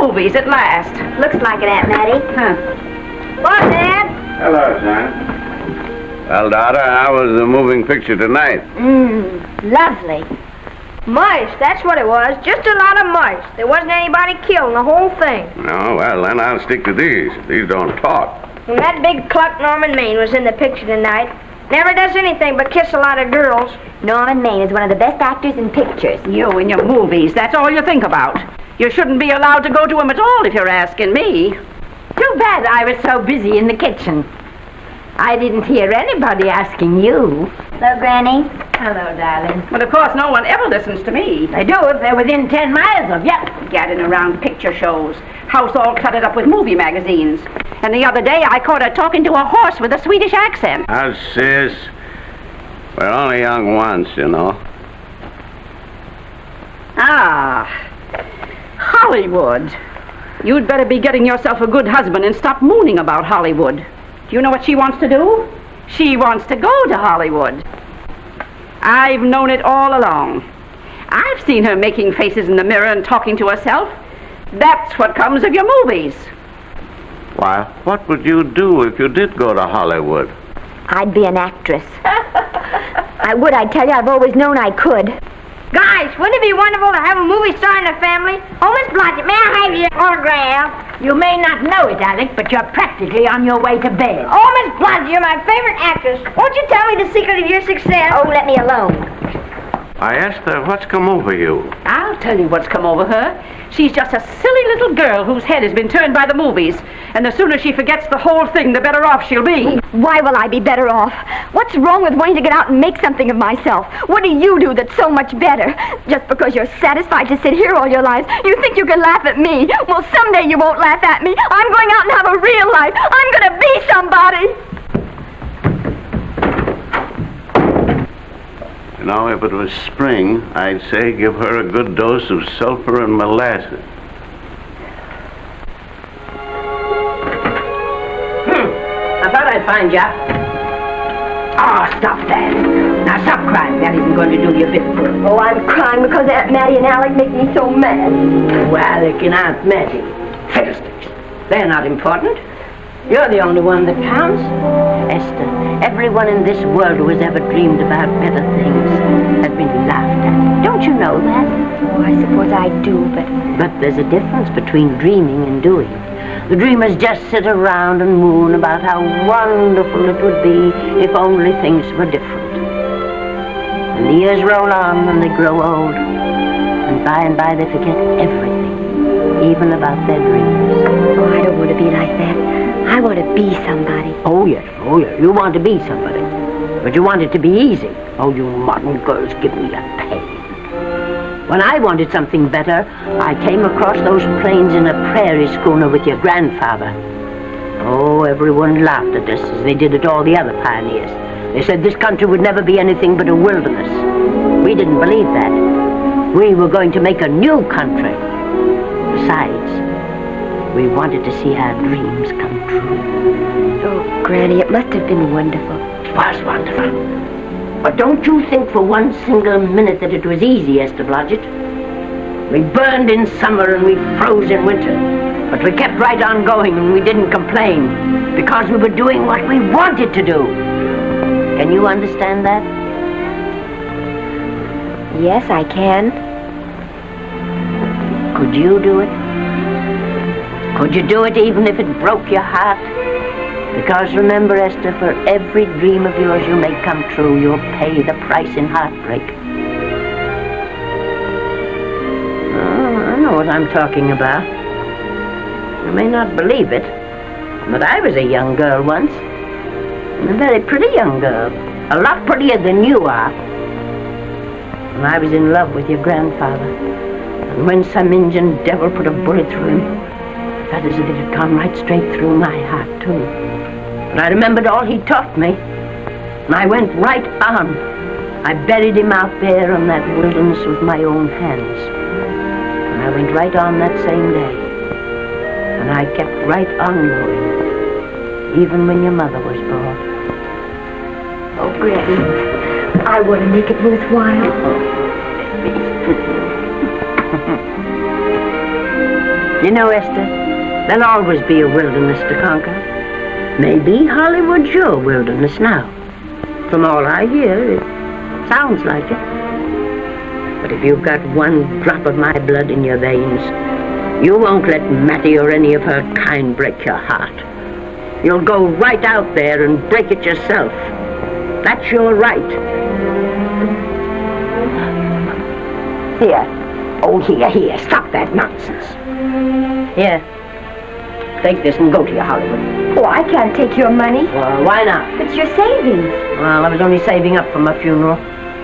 movies at last. Looks like it, Aunt Mattie. Huh. What, Dad? Hello, son. Well, daughter, how was the moving picture tonight? Lovely. Mice, that's what it was. Just a lot of mice. There wasn't anybody killed in the whole thing. No, well, then I'll stick to these. These don't talk. And that big cluck Norman Maine was in the picture tonight. Never does anything but kiss a lot of girls. Norman Maine is one of the best actors in pictures. You and your movies, that's all you think about. You shouldn't be allowed to go to them at all if you're asking me. Too bad I was so busy in the kitchen. I didn't hear anybody asking you. Hello, Granny. Hello, darling. Well, of course, no one ever listens to me. They do if they're within 10 miles of you. Gadding around picture shows. House all cluttered up with movie magazines. And the other day, I caught her talking to a horse with a Swedish accent. Now, sis, we're only young once, you know. Ah, Hollywood. You'd better be getting yourself a good husband and stop mooning about Hollywood. Do you know what she wants to do? She wants to go to Hollywood. I've known it all along. I've seen her making faces in the mirror and talking to herself. That's what comes of your movies. Why, what would you do if you did go to Hollywood? I'd be an actress. I would, I tell you. I've always known I could. Guys, wouldn't it be wonderful to have a movie star in the family? Oh, Miss Blodgett, may I have your autograph? You may not know it, Alec, but you're practically on your way to bed. Oh, Miss Blodgett, you're my favorite actress. Won't you tell me the secret of your success? Oh, let me alone. I asked her, what's come over you? I'll tell you what's come over her. She's just a silly little girl whose head has been turned by the movies. And the sooner she forgets the whole thing, the better off she'll be. Why will I be better off? What's wrong with wanting to get out and make something of myself? What do you do that's so much better? Just because you're satisfied to sit here all your lives, you think you can laugh at me. Well, someday you won't laugh at me. I'm going out and have a real life. I'm going to be somebody. You know, if it was spring, I'd say give her a good dose of sulfur and molasses. I thought I'd find you. Oh, stop that. Now stop crying. That isn't going to do you a bit of good. Oh, I'm crying because Aunt Mattie and Alec make me so mad. Oh, Alec and Aunt Mattie. Fiddlesticks. They're not important. You're the only one that counts. Esther, everyone in this world who has ever dreamed about better things has been laughed at. Don't you know that? Oh, I suppose I do, but... But there's a difference between dreaming and doing. The dreamers just sit around and moon about how wonderful it would be if only things were different. And the years roll on and they grow old. And by they forget everything, even about their dreams. Oh, I don't want to be like that. I want to be somebody. Oh, yes. You want to be somebody. But you want it to be easy. Oh, you modern girls give me a pain. When I wanted something better, I came across those plains in a prairie schooner with your grandfather. Oh, everyone laughed at us as they did at all the other pioneers. They said this country would never be anything but a wilderness. We didn't believe that. We were going to make a new country. Besides, we wanted to see our dreams come true. Oh, Granny, it must have been wonderful. It was wonderful. But don't you think for one single minute that it was easy, Esther Blodgett. We burned in summer and we froze in winter. But we kept right on going and we didn't complain because we were doing what we wanted to do. Can you understand that? Yes, I can. Could you do it? Could you do it even if it broke your heart? Because remember, Esther, for every dream of yours you make come true, you'll pay the price in heartbreak. Oh, I know what I'm talking about. You may not believe it, but I was a young girl once. And a very pretty young girl. A lot prettier than you are. And I was in love with your grandfather. And when some Indian devil put a bullet through him, I felt as if it had gone right straight through my heart, too. But I remembered all he taught me. And I went right on. I buried him out there in that wilderness with my own hands. And I went right on that same day. And I kept right on going. Even when your mother was born. Oh, Granny, I want to make it worthwhile. You know, Esther, there'll always be a wilderness to conquer. Maybe Hollywood's your wilderness now. From all I hear, it sounds like it. But if you've got one drop of my blood in your veins, you won't let Mattie or any of her kind break your heart. You'll go right out there and break it yourself. That's your right. Here. Oh, here. Stop that nonsense. Here. Take this and go to your Hollywood. Oh, I can't take your money. Well, why not? It's your savings. Well, I was only saving up for my funeral.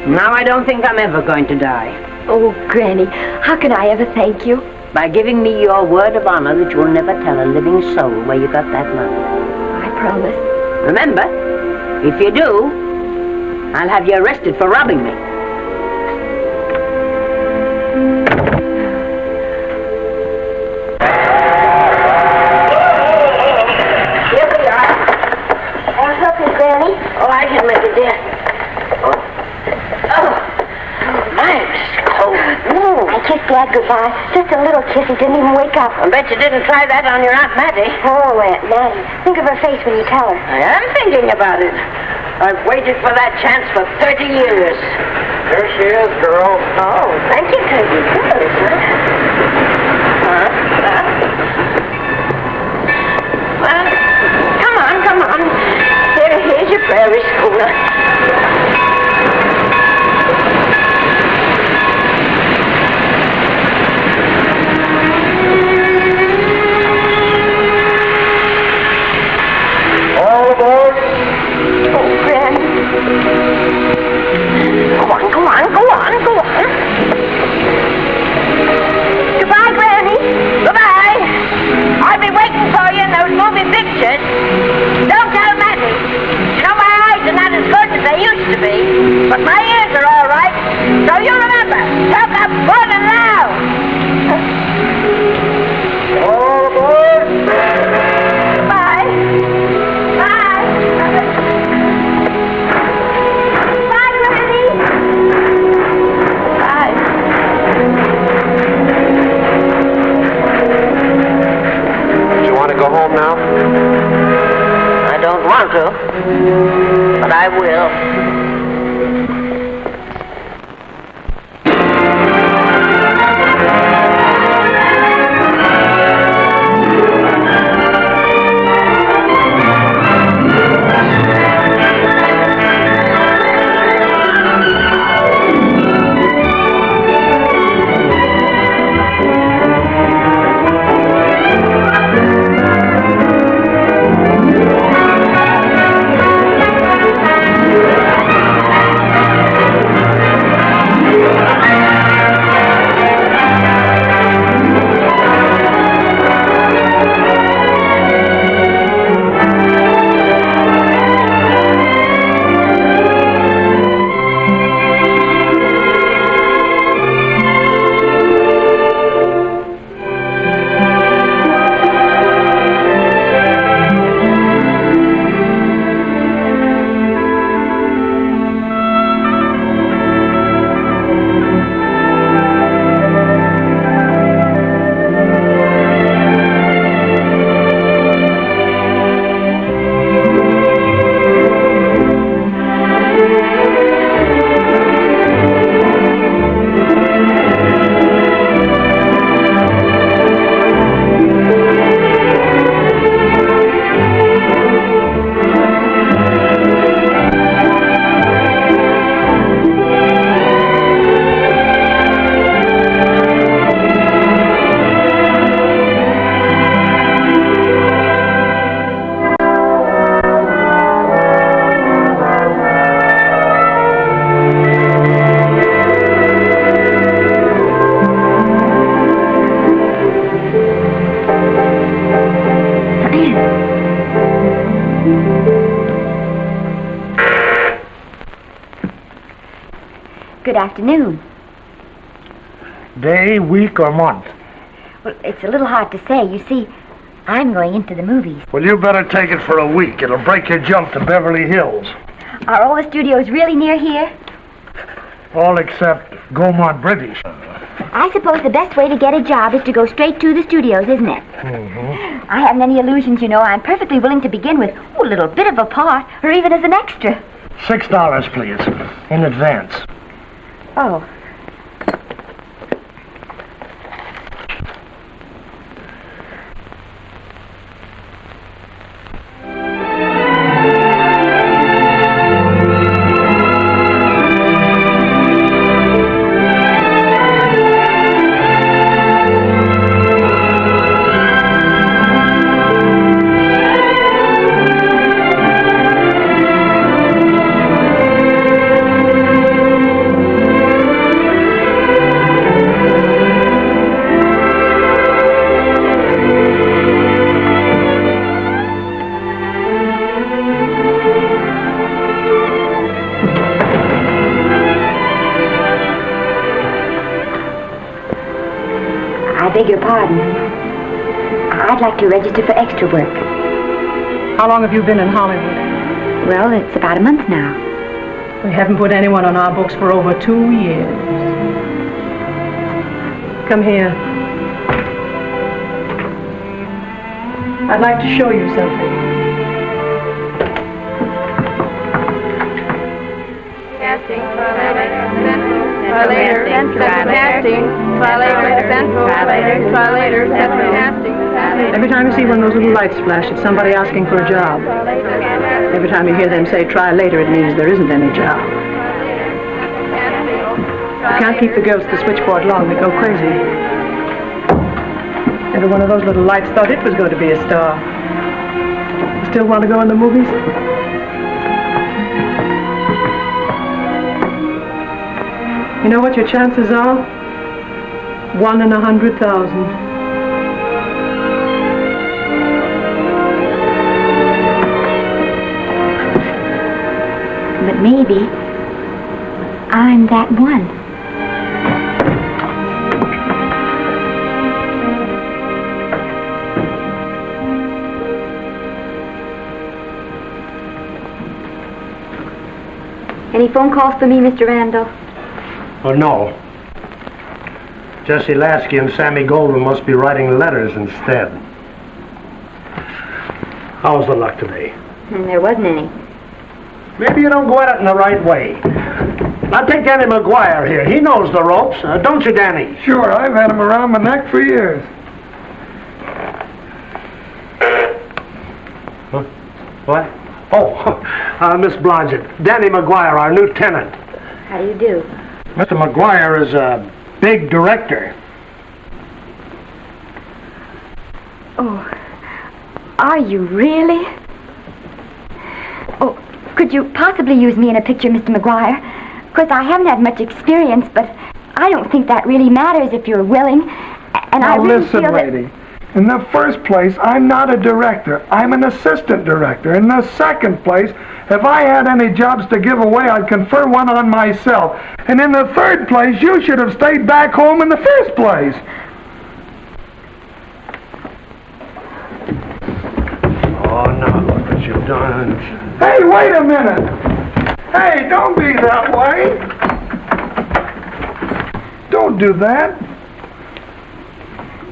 Now I don't think I'm ever going to die. Oh, Granny, how can I ever thank you? By giving me your word of honor that you'll never tell a living soul where you got that money. I promise. Remember, if you do, I'll have you arrested for robbing me. Here we are. I'll help you, Granny. Oh, I can make it, dear. Thanks. I kissed Dad goodbye. Just a little kiss. He didn't even wake up. I bet you didn't try that on your Aunt Mattie. Oh, Aunt Mattie. Think of her face when you tell her. I am thinking about it. I've waited for that chance for 30 years. There she is, girl. Oh, thank you, Cousin. Well, come on. Here's your prairie schooner. All aboard. Oh, Granny. Go on. Goodbye, Granny. Goodbye. I'll be waiting for you in those movie pictures. Don't tell Mattie. You know, my eyes are not as good as they used to be, but my ears are all right. So you remember, talk up good and loud. All aboard. Bye. Bye. Bye, Granny. Bye. You want to go home now? I don't want to, but I will. Good afternoon. Day, week, or month? Well, it's a little hard to say. You see, I'm going into the movies. Well, you better take it for a week. It'll break your jump to Beverly Hills. Are all the studios really near here? All except Gaumont British. I suppose the best way to get a job is to go straight to the studios, isn't it? Mm-hmm. I haven't any illusions, you know. I'm perfectly willing to begin with a little bit of a part, or even as an extra. $6, please, in advance. Oh. I beg your pardon. I'd like to register for extra work. How long have you been in Hollywood? Well, it's about a month now. We haven't put anyone on our books for over 2 years. Come here. I'd like to show you something. Casting, try later, casting, try later, casting. Every time you see one of those little lights flash, it's somebody asking for a job. Every time you hear them say try later, it means there isn't any job. You can't keep the girls at the switchboard long, they go crazy. Every one of those little lights thought it was going to be a star. You still want to go in the movies? You know what your chances are? 1 in 100,000. But maybe I'm that one. Any phone calls for me, Mr. Randall? Oh, no. Jesse Lasky and Sammy Golden must be writing letters instead. How's the luck today? There wasn't any. Maybe you don't go at it in the right way. Now take Danny McGuire here. He knows the ropes. Don't you, Danny? Sure, I've had him around my neck for years. Huh? What? Oh, Miss Blodgett. Danny McGuire, our new tenant. How do you do? Mr. McGuire is a big director. Oh, are you really? Oh, could you possibly use me in a picture, Mr. McGuire? Of course, I haven't had much experience, but I don't think that really matters if you're willing. And Now I really listen, feel that... lady. In the first place, I'm not a director. I'm an assistant director. In the second place, if I had any jobs to give away, I'd confer one on myself. And in the third place, you should have stayed back home in the first place. Oh, now look what you've done. Hey, wait a minute. Hey, don't be that way. Don't do that.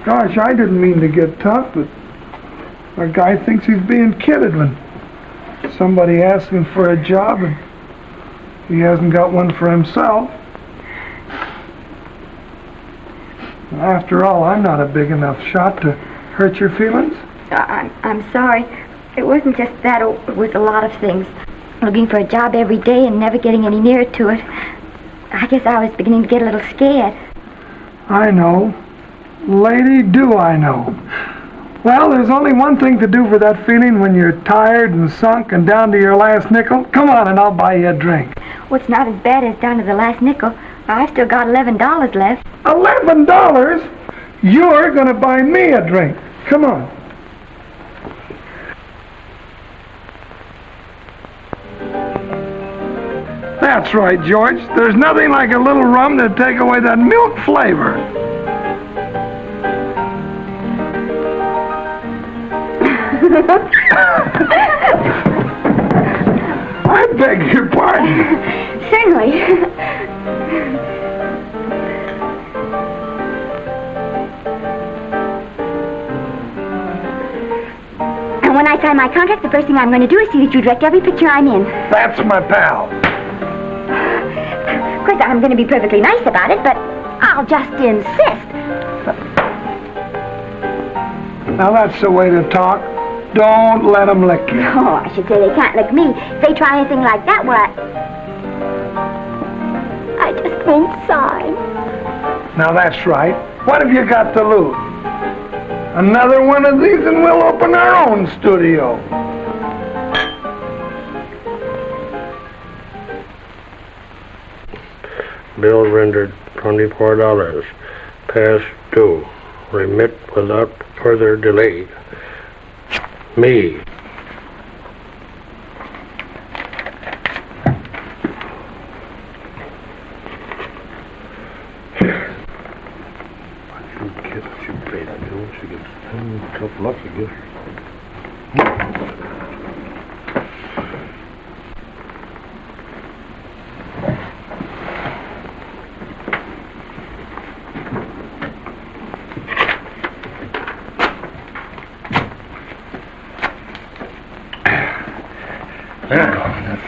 Gosh, I didn't mean to get tough, but a guy thinks he's being kidded when somebody asks him for a job and he hasn't got one for himself. After all, I'm not a big enough shot to hurt your feelings. I'm sorry. It wasn't just that. It was a lot of things. Looking for a job every day and never getting any nearer to it. I guess I was beginning to get a little scared. I know. Lady, do I know. Well, there's only one thing to do for that feeling when you're tired and sunk and down to your last nickel. Come on and I'll buy you a drink. Well, it's not as bad as down to the last nickel. I've still got $11 left. $11? You're going to buy me a drink. Come on. That's right, George. There's nothing like a little rum to take away that milk flavor. I beg your pardon. Certainly. when I sign my contract, the first thing I'm going to do is see that you direct every picture I'm in. That's my pal. Of course, I'm going to be perfectly nice about it, but I'll just insist. Now that's the way to talk. Don't let them lick you. Oh, I should say they can't lick me. If they try anything like that, well, I just won't sign. Now that's right. What have you got to lose? Another one of these and we'll open our own studio. Bill rendered $24. Past due. Remit without further delay. Me.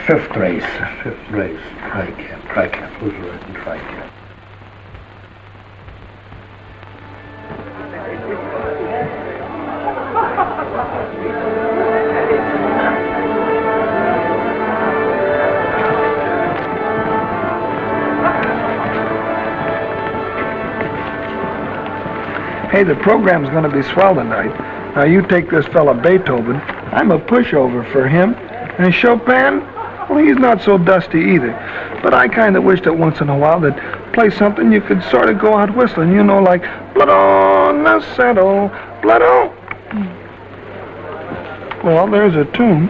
Fifth race. Tri-cap. Who's riding tri-cap? Hey, the program's going to be swell tonight. Now, you take this fella Beethoven. I'm a pushover for him. And Chopin, well, he's not so dusty either. But I kind of wish that once in a while they'd play something you could sort of go out whistling, you know, like blood on the saddle, blood on. Well, there's a tune.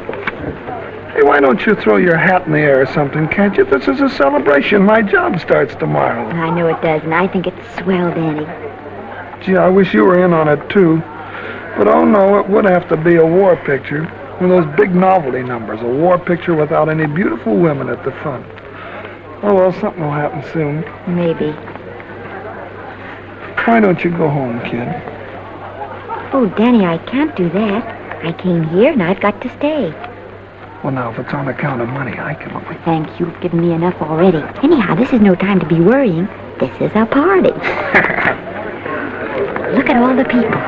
Hey, why don't you throw your hat in the air or something, can't you? This is a celebration. My job starts tomorrow. I know it does, and I think it's swell, Danny. Gee, I wish you were in on it, too. But, oh, no, it would have to be a war picture. One of those big novelty numbers, a war picture without any beautiful women at the front. Oh, well, something will happen soon. Maybe. Why don't you go home, kid? Oh, Danny, I can't do that. I came here, and I've got to stay. Well, now, if it's on account of money, I can... Oh, thank you. You've given me enough already. Anyhow, this is no time to be worrying. This is a party. Look at all the people.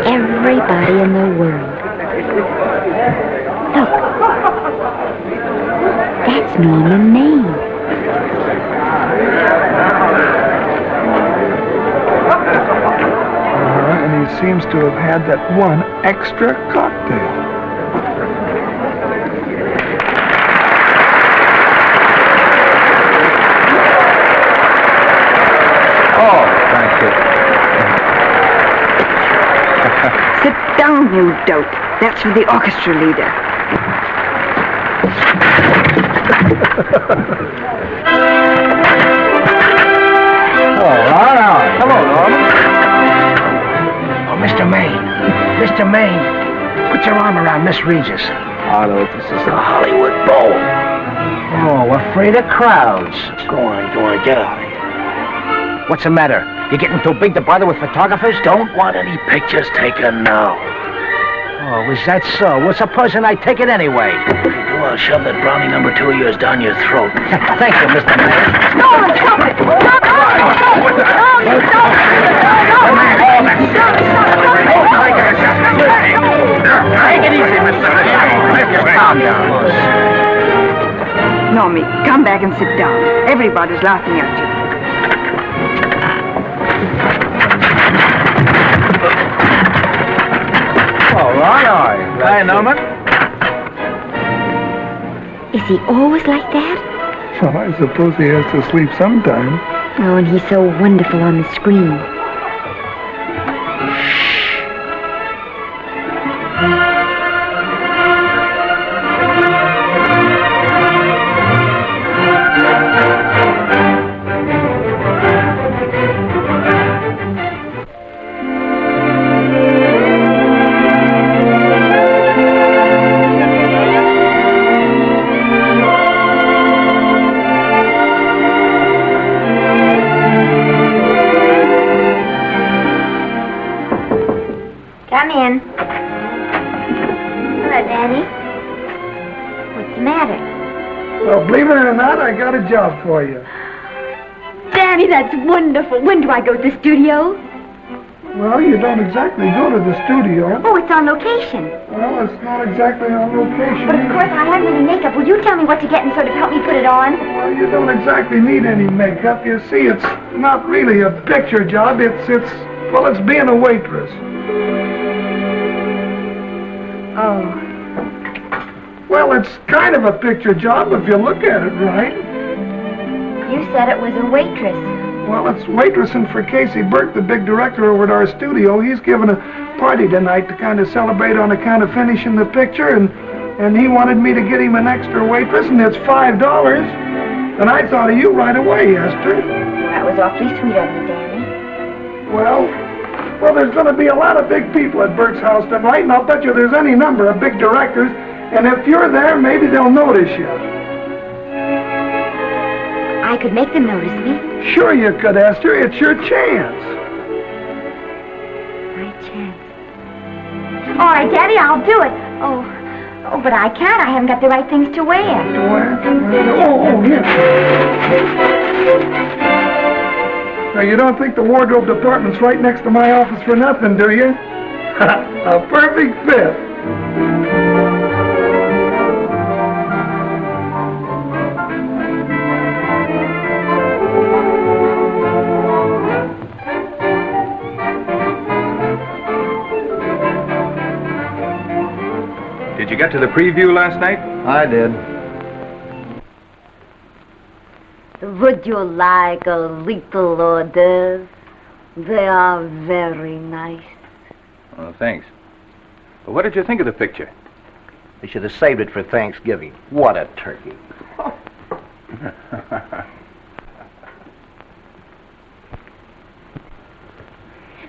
Everybody in the world. Look. That's Norman Maine. And he seems to have had that one extra cocktail. Oh, thank you. Sit down, you dope. That's for the orchestra leader. All right. Hello, Norman. Oh, Mr. Maine. Mr. Maine, put your arm around Miss Regis. Arlo, this is a Hollywood bowl. Oh, afraid of crowds. Go on, get out of here. What's the matter? You getting too big to bother with photographers? Don't want any pictures taken now. Oh, is that so? Well, supposing I take it anyway. If you do, I'll shove that brownie number 2 of yours down your throat. Thank you, Mr. Mayor. No, stop it! Stop it! Take it easy, Mr. Mayor. Calm down. Normie, come back and sit down. Everybody's laughing at you. All right. Hi, Norman. Is he always like that? Well, I suppose he has to sleep sometime. Oh, and he's so wonderful on the screen. Well, believe it or not, I got a job for you. Danny, that's wonderful. When do I go to the studio? Well, you don't exactly go to the studio. Oh, it's on location. Well, it's not exactly on location. But of course, I haven't any makeup. Will you tell me what to get and sort of help me put it on? Well, you don't exactly need any makeup. You see, it's not really a picture job. It's being a waitress. Oh. Well, it's kind of a picture job if you look at it right. You said it was a waitress. Well, it's waitressing for Casey Burke, the big director over at our studio. He's giving a party tonight to kind of celebrate on account of finishing the picture, and he wanted me to get him an extra waitress, and it's $5. And I thought of you right away, Esther. That was awfully sweet of you, Danny. Well, there's going to be a lot of big people at Burke's house tonight, and I'll bet you there's any number of big directors, and if you're there, maybe they'll notice you. I could make them notice me. Sure you could, Esther. It's your chance. My chance. All right, Daddy, I'll do it. Oh, but I can't. I haven't got the right things to wear. To wear? Oh, here. Now, you don't think the wardrobe department's right next to my office for nothing, do you? A perfect fit. Did you get to the preview last night? I did. Would you like a little hors d'oeuvre? They are very nice. Oh, thanks. But what did you think of the picture? They should have saved it for Thanksgiving. What a turkey.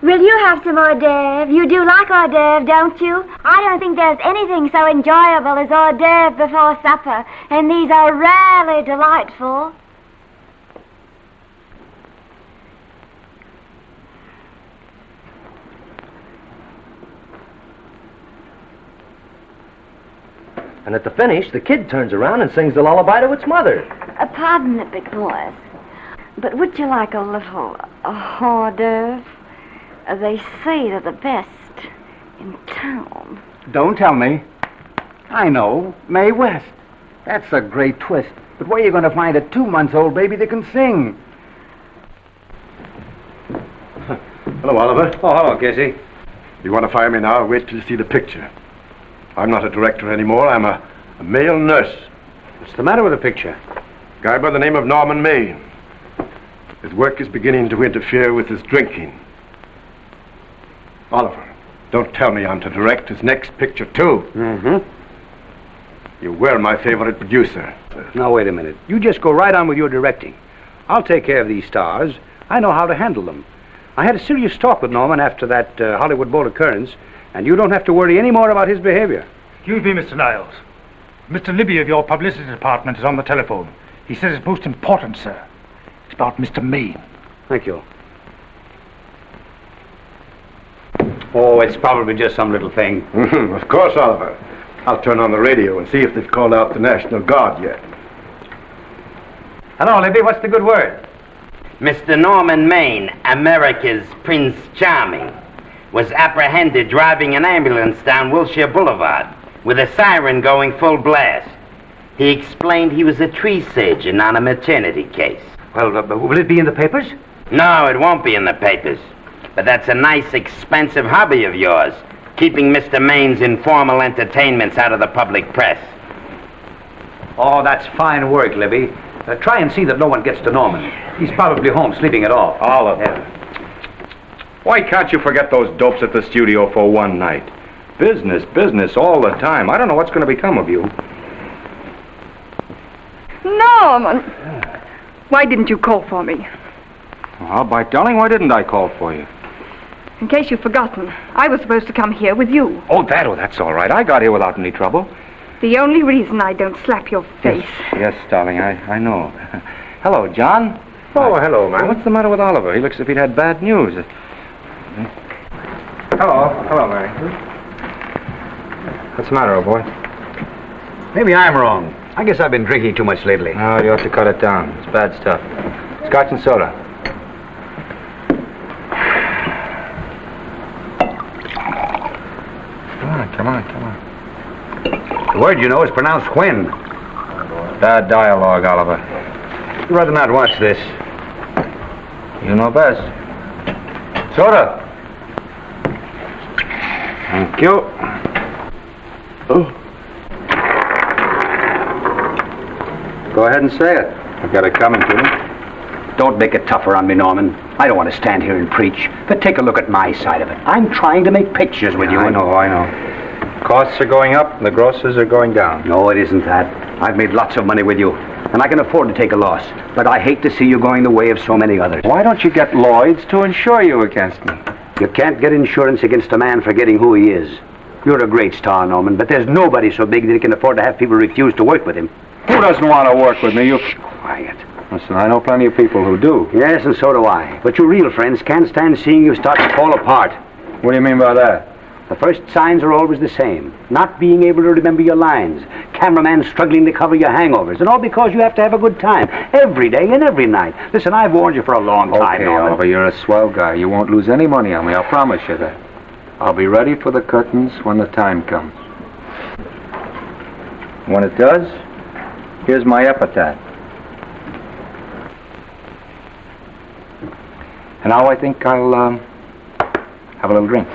Will you have some hors d'oeuvre? You do like hors d'oeuvre, don't you? I don't think there's anything so enjoyable as hors d'oeuvre before supper, and these are rarely delightful. And at the finish, the kid turns around and sings the lullaby to its mother. Pardon the big boys, but would you like a little hors d'oeuvre? They say they're the best in town. Don't tell me. I know. Mae West. That's a great twist. But where are you going to find a 2-month-old baby that can sing? Hello, Oliver. Oh, hello, Casey. You want to fire me now? Wait till you see the picture. I'm not a director anymore. I'm a male nurse. What's the matter with the picture? A guy by the name of Norman Maine. His work is beginning to interfere with his drinking. Oliver, don't tell me I'm to direct his next picture, too. Mm-hmm. You were my favorite producer. Now, wait a minute. You just go right on with your directing. I'll take care of these stars. I know how to handle them. I had a serious talk with Norman after that Hollywood Bowl occurrence, and you don't have to worry any more about his behavior. Excuse me, Mr. Niles. Mr. Libby of your publicity department is on the telephone. He says it's most important, sir. It's about Mr. Maine. Thank you. Oh, it's probably just some little thing. Of course, Oliver. I'll turn on the radio and see if they've called out the National Guard yet. Hello, Libby. What's the good word? Mr. Norman Maine, America's Prince Charming, was apprehended driving an ambulance down Wilshire Boulevard with a siren going full blast. He explained he was a tree surgeon on a maternity case. Well, will it be in the papers? No, it won't be in the papers. But that's a nice, expensive hobby of yours, keeping Mr. Maine's informal entertainments out of the public press. Oh, that's fine work, Libby. Try and see that no one gets to Norman. He's probably home sleeping it off. Oliver. Yeah. Why can't you forget those dopes at the studio for one night? Business, business all the time. I don't know what's going to become of you. Norman! Why didn't you call for me? Well, by darling, why didn't I call for you? In case you've forgotten, I was supposed to come here with you. Oh, that's all right. I got here without any trouble. The only reason I don't slap your face. Yes, darling, I know. Hello, John. Oh, hello, man. What's the matter with Oliver? He looks as if he'd had bad news. Hello, Mary. What's the matter, old boy? Maybe I'm wrong. I guess I've been drinking too much lately. Oh, you ought to cut it down. It's bad stuff. Scotch and soda. Come on. The word, you know, is pronounced when. Bad dialogue, Oliver. I'd rather not watch this. You know best. Soda. Thank you. Oh. Go ahead and say it. I've got it coming to me. Don't make it tougher on me, Norman. I don't want to stand here and preach, but take a look at my side of it. I'm trying to make pictures with you. I know. Costs are going up, and the grosses are going down. No, it isn't that. I've made lots of money with you, and I can afford to take a loss. But I hate to see you going the way of so many others. Why don't you get Lloyd's to insure you against me? You can't get insurance against a man forgetting who he is. You're a great star, Norman, but there's nobody so big that he can afford to have people refuse to work with him. Who doesn't want to work with me? You... Quiet. Listen, I know plenty of people who do. Yes, and so do I. But your real friends can't stand seeing you start to fall apart. What do you mean by that? The first signs are always the same. Not being able to remember your lines. Cameraman struggling to cover your hangovers. And all because you have to have a good time. Every day and every night. Listen, I've warned you for a long time, Okay, Norman. Oliver, you're a swell guy. You won't lose any money on me, I'll promise you that. I'll be ready for the curtains when the time comes. When it does, here's my epitaph. And now I think I'll, have a little drink.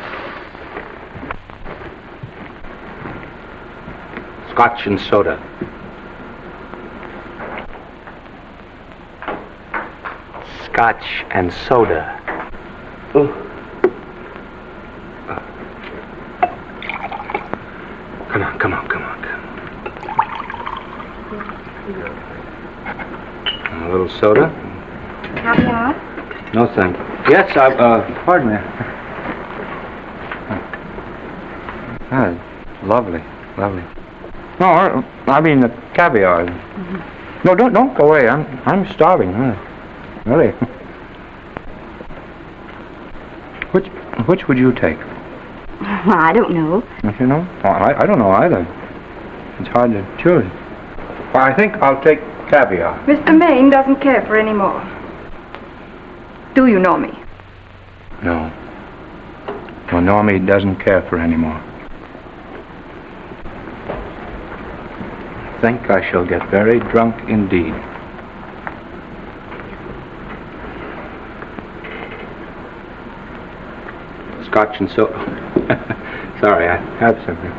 Scotch and soda. Scotch and soda. Ooh. Come on. A little soda? Caviar? No, thank you. Yes, pardon me. Lovely. No, I mean the caviar. Mm-hmm. No, don't go away. I'm starving. Really. Which would you take? I don't know. Don't you know? Oh, I don't know either. It's hard to choose. Well, I think I'll take caviar. Mr. Maine doesn't care for any more. Do you know me? No. Well, Normie doesn't care for any more. I think I shall get very drunk indeed. Scotch and soda. Sorry, I had something.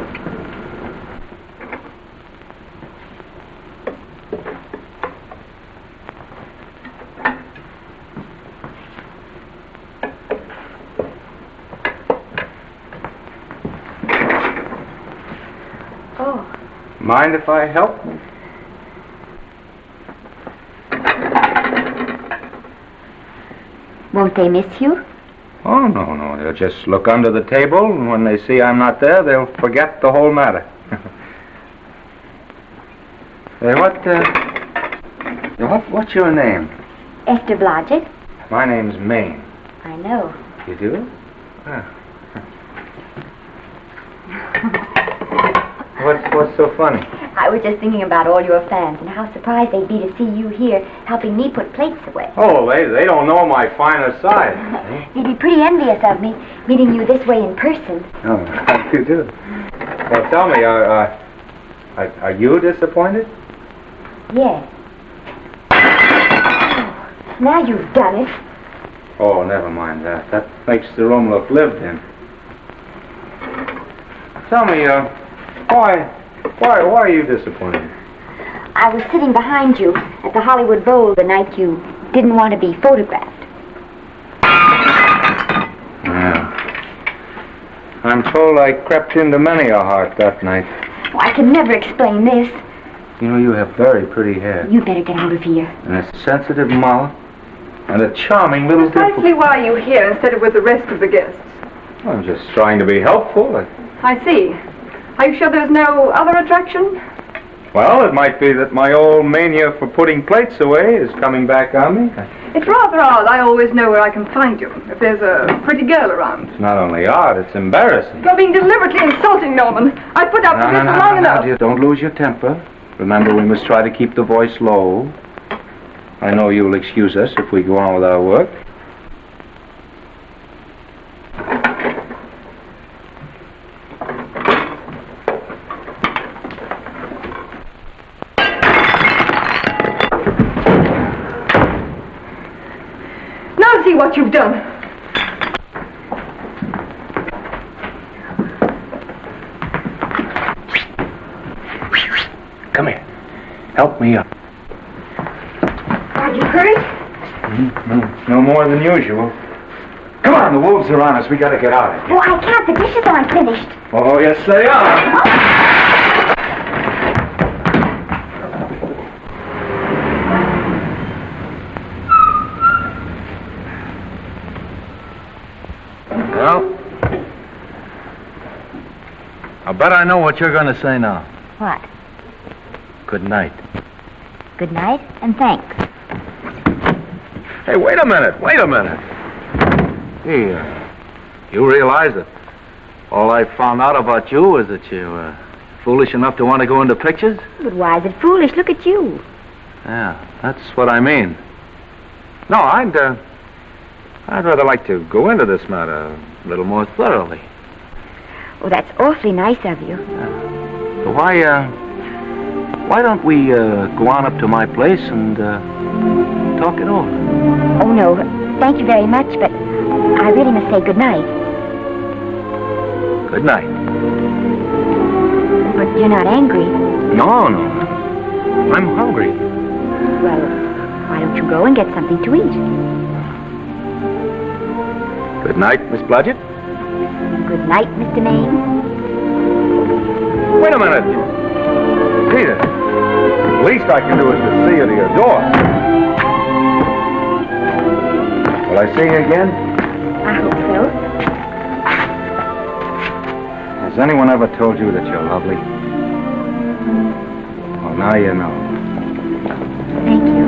Oh. Mind if I help? Won't they miss you? Oh, no. They'll just look under the table, and when they see I'm not there, they'll forget the whole matter. Hey, what's your name? Esther Blodgett. My name's Maine. I know. You do? Ah. What's so funny? I was just thinking about all your fans and how surprised they'd be to see you here helping me put plates away. Oh, they don't know my finer side. They'd be pretty envious of me, meeting you this way in person. Oh, how do you do? Well, tell me, are you disappointed? Yes. Oh, now you've done it. Oh, never mind that. That makes the room look lived in. Tell me, why are you disappointed? I was sitting behind you at the Hollywood Bowl the night you didn't want to be photographed. Yeah. I'm told I crept into many a heart that night. Oh, I can never explain this. You know, you have very pretty hair. You better get out of here. And a sensitive mouth. And a charming little Precisely why are you here instead of with the rest of the guests? I'm just trying to be helpful. I see. Are you sure there's no other attraction? Well, it might be that my old mania for putting plates away is coming back on me. It's rather odd. I always know where I can find you, if there's a pretty girl around. It's not only odd, it's embarrassing. You're being deliberately insulting, Norman. I've put up with this for long enough. Dear, don't lose your temper. Remember, we must try to keep the voice low. I know you'll excuse us if we go on with our work. Now see what you've done. Come here. Help me up. Are you hurt? No more than usual. Come on, the wolves are on us. We gotta get out of here. Oh, I can't. The dishes aren't finished. Oh, yes, they are. Well, I bet I know what you're going to say now. What? Good night. Good night, and thanks. Hey, wait a minute. Hey, you realize that all I found out about you was that you were foolish enough to want to go into pictures? But why is it foolish? Look at you. Yeah, that's what I mean. No, I'd rather like to go into this matter a little more thoroughly. Oh, that's awfully nice of you. So why don't we go on up to my place and talk it over? Oh, no. Thank you very much, but I really must say good night. Good night. But you're not angry. No. I'm hungry. Well, why don't you go and get something to eat? Good night, Miss Blodgett. Good night, Mr. Maine. Wait a minute. Peter, the least I can do is to see you to your door. Will I see you again? I hope so. Has anyone ever told you that you're lovely? Well, now you know. Thank you.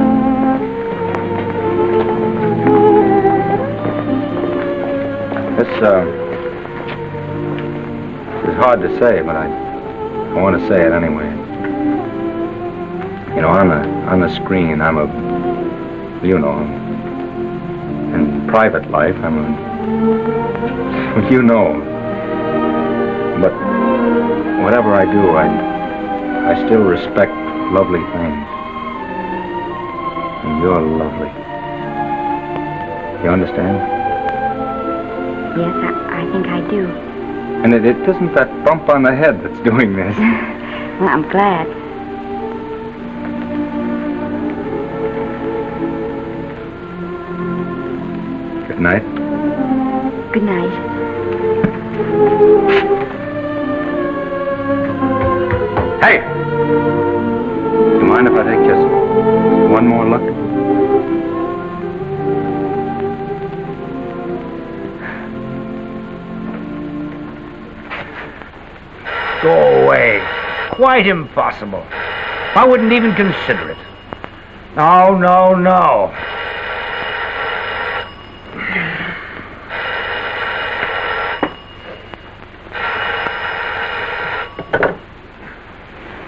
This is hard to say, but I want to say it anyway. You know, on the screen, in private life, you know. But whatever I do, I still respect lovely things. And you're lovely. You understand? Yes, I think I do. And it isn't that bump on the head that's doing this. Well, I'm glad. Good night. Good night. Hey! Do you mind if I take just one more look? Go away. Quite impossible. I wouldn't even consider it. No.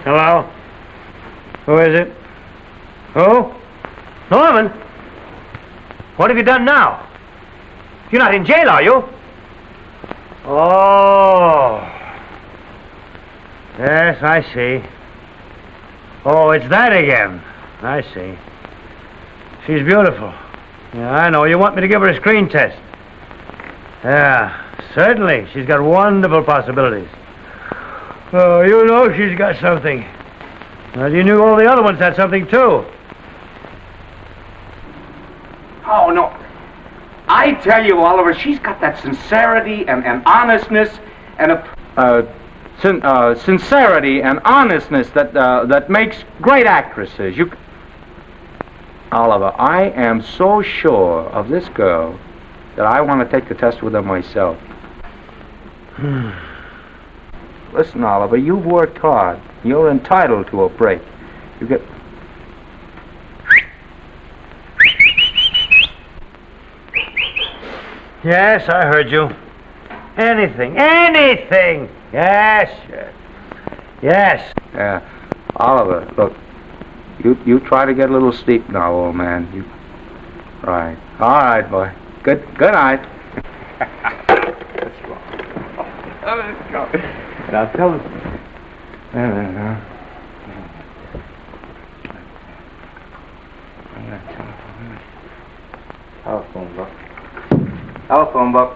Hello? Who is it? Who? Norman? What have you done now? You're not in jail, are you? Oh. Yes, I see. Oh, it's that again. I see. She's beautiful. Yeah, I know. You want me to give her a screen test? Yeah, certainly. She's got wonderful possibilities. Oh, you know she's got something. Well, you knew all the other ones had something, too. Oh, no. I tell you, Oliver, she's got that sincerity and honestness and a... sincerity and honestness that makes great actresses. Oliver, I am so sure of this girl that I want to take the test with her myself. Listen, Oliver, you've worked hard. You're entitled to a break. You get... Yes, I heard you. Anything. Yes, sure. Yes. Oliver, look, you try to get a little sleep now, old man. Right. All right, boy. Good night. Let's go. Let's go. Now tell us. Telephone book. Telephone book.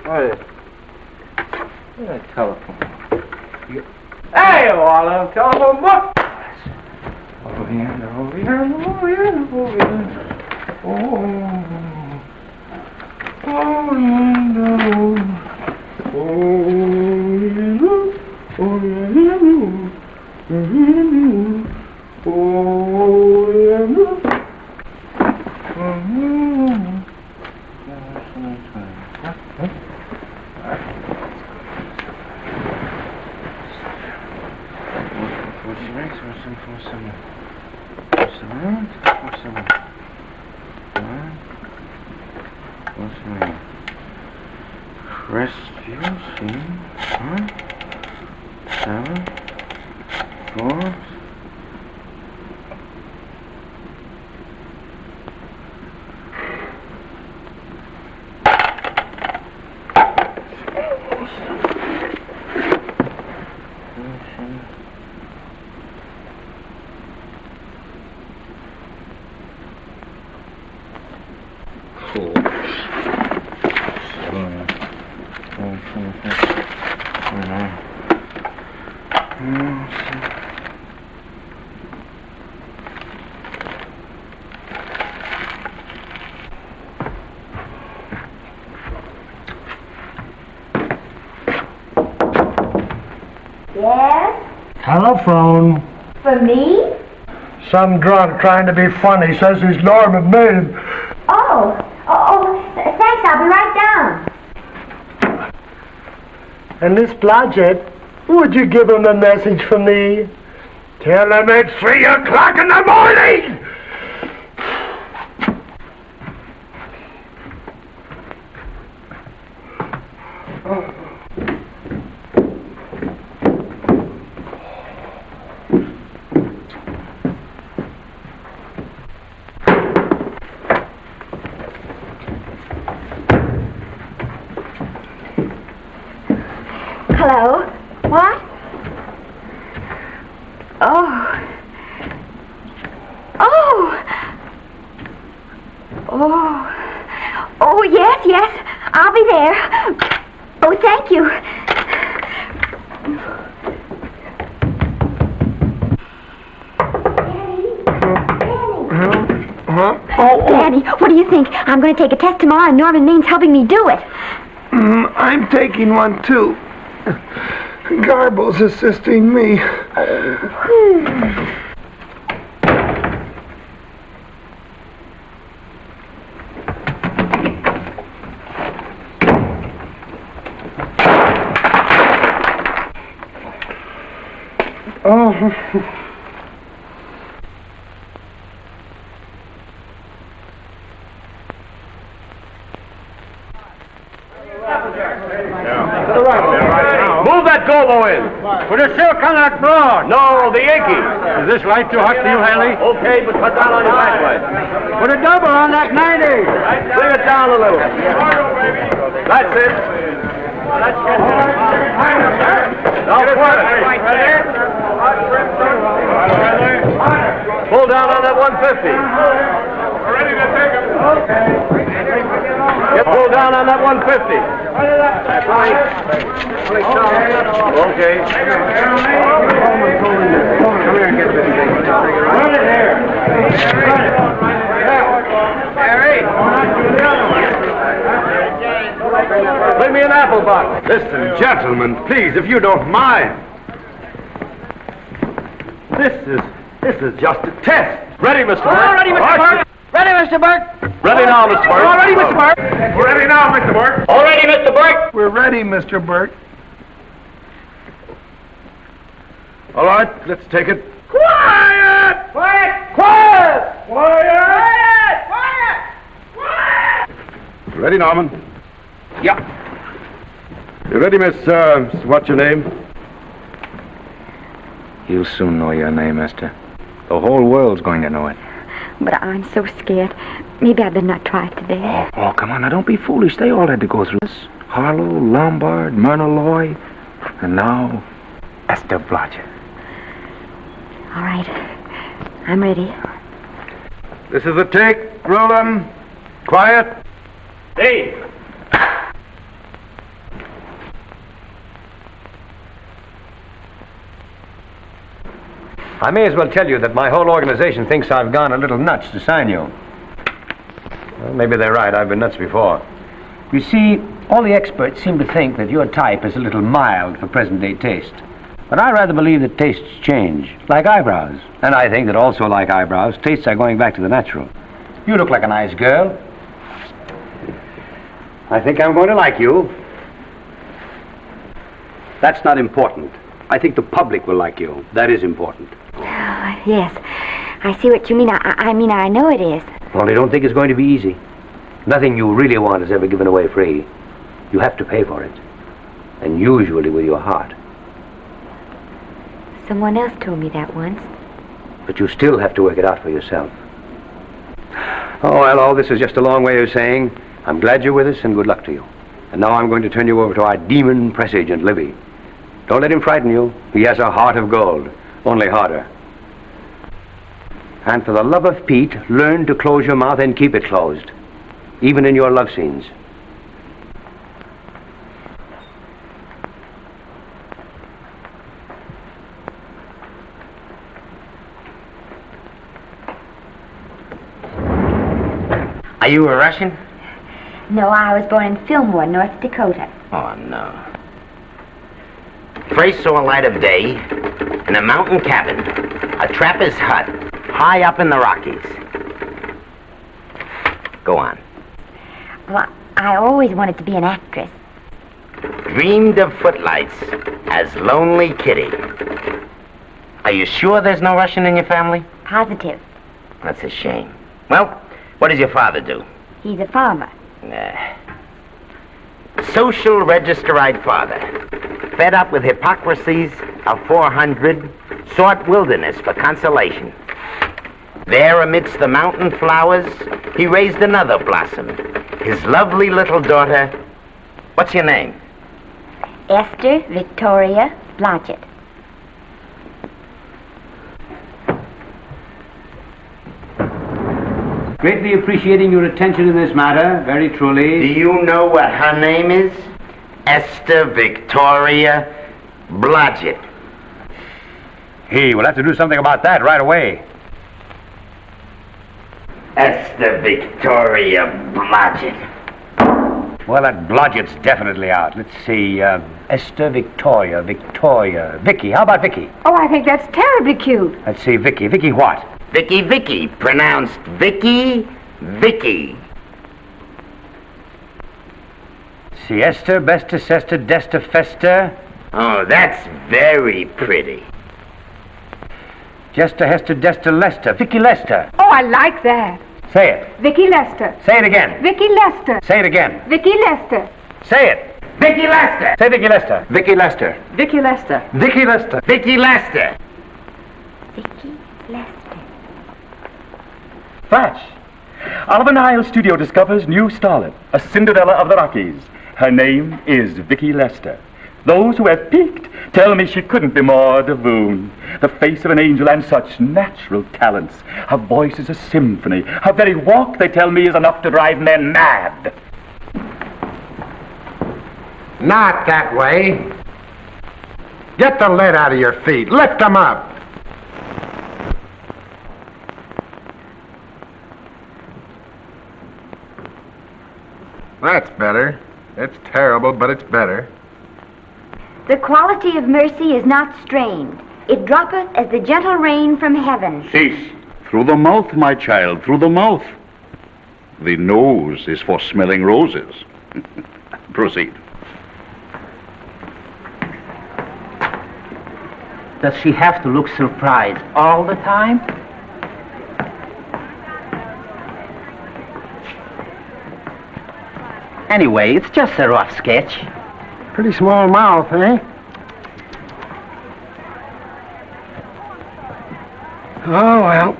What is it? Telephone. Hey, Olive, telephone book. Over here. Yes? Telephone. For me? Some drunk trying to be funny says he's Norman Maine. Thanks, I'll be right down. And Miss Blodgett, would you give him a message from me? Tell him it's 3 o'clock in the morning! Hello? What? Oh, yes, I'll be there. Oh, thank you. Daddy, what do you think? I'm going to take a test tomorrow and Norman Maine's helping me do it. I'm taking one, too. Garble's assisting me. Move that gobo in. Put a silk on that broad. No, the Yankee. Is this light too hot for you, Haley? Okay, but cut down on your backlight. Put a double on that 90. Bring it down a little. That's it. Let's get it. Now put it. Pull down on that 150. We're ready to take him. Get pulled down on that 150. That's right. Okay. Come here and get this thing. Run it here. Harry. Bring me an apple box. Listen, gentlemen, please, if you don't mind. This is just a test. Ready, Mr. Burke? All ready, Mr. Burke. Ready, Mr. Burke? Ready now, Mr. Burke. All ready, Mr. Burke. We're ready now, Mr. Burke. All ready, Mr. Burke. We're ready, Mr. Burke. All right, let's take it. Quiet! Quiet! Quiet! Quiet! Quiet! Quiet! Ready, Norman? Yeah. You ready, miss, what's your name? You'll soon know your name, Esther. The whole world's going to know it. But I'm so scared. Maybe I better not try it today. Oh, come on, now don't be foolish. They all had to go through this. Harlow, Lombard, Myrna Loy, and now Esther Blodgett. All right. I'm ready. This is the take. Roll 'em. Quiet. Hey! I may as well tell you that my whole organization thinks I've gone a little nuts to sign you. Well, maybe they're right. I've been nuts before. You see, all the experts seem to think that your type is a little mild for present-day taste. But I rather believe that tastes change, like eyebrows. And I think that also like eyebrows, tastes are going back to the natural. You look like a nice girl. I think I'm going to like you. That's not important. I think the public will like you. That is important. Oh, yes. I see what you mean. I mean, I know it is. Only don't think it's going to be easy. Nothing you really want is ever given away free. You have to pay for it. And usually with your heart. Someone else told me that once. But you still have to work it out for yourself. Oh, well, all this is just a long way of saying, I'm glad you're with us and good luck to you. And now I'm going to turn you over to our demon press agent, Libby. Don't let him frighten you. He has a heart of gold, only harder. And for the love of Pete, learn to close your mouth and keep it closed, even in your love scenes. Are you a Russian? No, I was born in Fillmore, North Dakota. Oh, no. First saw light of day in a mountain cabin, a trapper's hut, high up in the Rockies. Go on. Well, I always wanted to be an actress. Dreamed of footlights as Lonely Kitty. Are you sure there's no Russian in your family? Positive. That's a shame. Well, what does your father do? He's a farmer. Social registerite father. Fed up with hypocrisies of 400, sought wilderness for consolation. There amidst the mountain flowers, he raised another blossom. His lovely little daughter. What's your name? Esther Victoria Blodgett. Greatly appreciating your attention in this matter, very truly. Do you know what her name is? Esther Victoria Blodgett. Hey, we'll have to do something about that right away. Esther Victoria Blodgett. Well, that Blodgett's definitely out. Let's see, Esther Victoria, Vicky. How about Vicky? Oh, I think that's terribly cute. Let's see, Vicky. Vicky what? Vicky, pronounced Vicky. See, Esther, Besta, Sesta, Desta, Festa. Oh, that's very pretty. Jesta, Hester, Desta, Lester. Vicky Lester. Oh, I like that. Say it. Vicky Lester. Say it again. Vicky Lester. Say it again. Vicky Lester. Say it. Vicky Lester. Say Vicky Lester. Vicky Lester. Vicky Lester. Vicky Lester. Vicky Lester. Vicky Lester. Flash! Oliver Nile Studio discovers new starlet, a Cinderella of the Rockies. Her name is Vicky Lester. Those who have peeked tell me she couldn't be more divoon. The face of an angel and such natural talents. Her voice is a symphony. Her very walk, they tell me, is enough to drive men mad. Not that way. Get the lead out of your feet. Lift them up. That's better. It's terrible, but it's better. The quality of mercy is not strained. It droppeth as the gentle rain from heaven. Cease. Through the mouth, my child, through the mouth. The nose is for smelling roses. Proceed. Does she have to look surprised all the time? Anyway, it's just a rough sketch. Pretty small mouth, eh? Oh, well.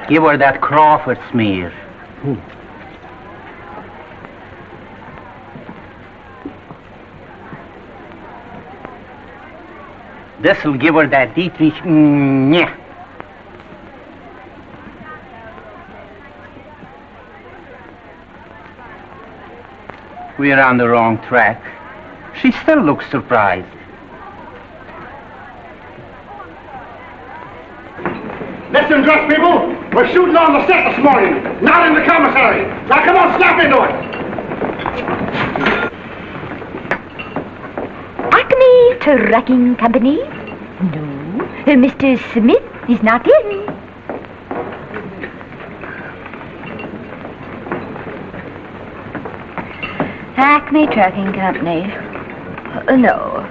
Give her that Crawford smear. This'll give her that Dietrich. Yeah. We're on the wrong track. She still looks surprised. Listen, dress people. We're shooting on the set this morning, not in the commissary. Now, come on, snap into it. Acme Trucking Company? No. Mr. Smith is not in. Acme Trucking Company. No.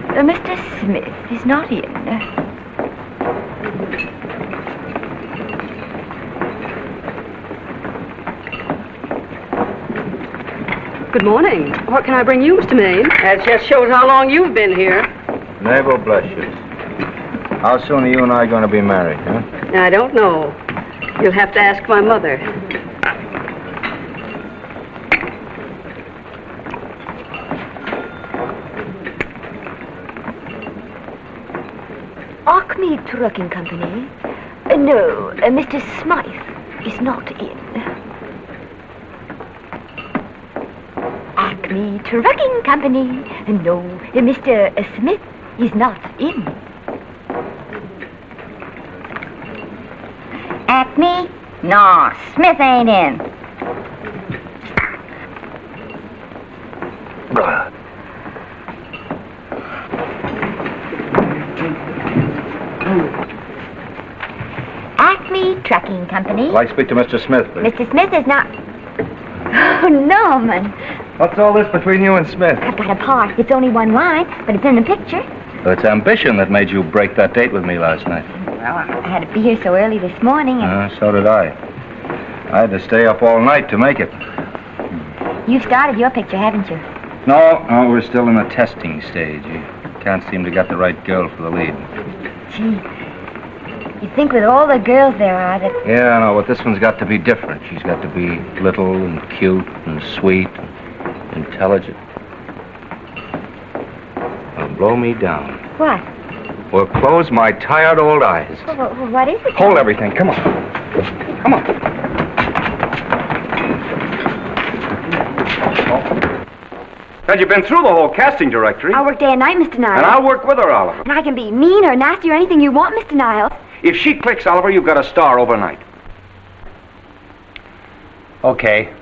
Mr. Smith is not in. Good morning. What can I bring you, Mr. Maine? That just shows how long you've been here. Naval bless you. How soon are you and I going to be married, huh? I don't know. You'll have to ask my mother. Acme Trucking Company? No, Mr. Smythe is not in. Acme Trucking Company? No, Mr. Smith is not in. Acme? No, Smith ain't in. Acme Trucking Company? I'd like to speak to Mr. Smith, please. Mr. Smith is not... Oh, Norman. What's all this between you and Smith? I've got a part. It's only one line, but it's in the picture. Well, it's ambition that made you break that date with me last night. Well, I had to be here so early this morning, and So did I. I had to stay up all night to make it. you've started your picture, haven't you? No, we're still in the testing stage. You can't seem to get the right girl for the lead. Gee, you'd think with all the girls there are that... Yeah, I know, but this one's got to be different. She's got to be little and cute and sweet and intelligent. Well, blow me down. What? Well, close my tired old eyes. What is it? Hold everything. Come on. Come on. Had you been through the whole casting directory? I work day and night, Mr. Niles. And I'll work with her, Oliver. And I can be mean or nasty or anything you want, Mr. Niles. If she clicks, Oliver, you've got a star overnight. Okay.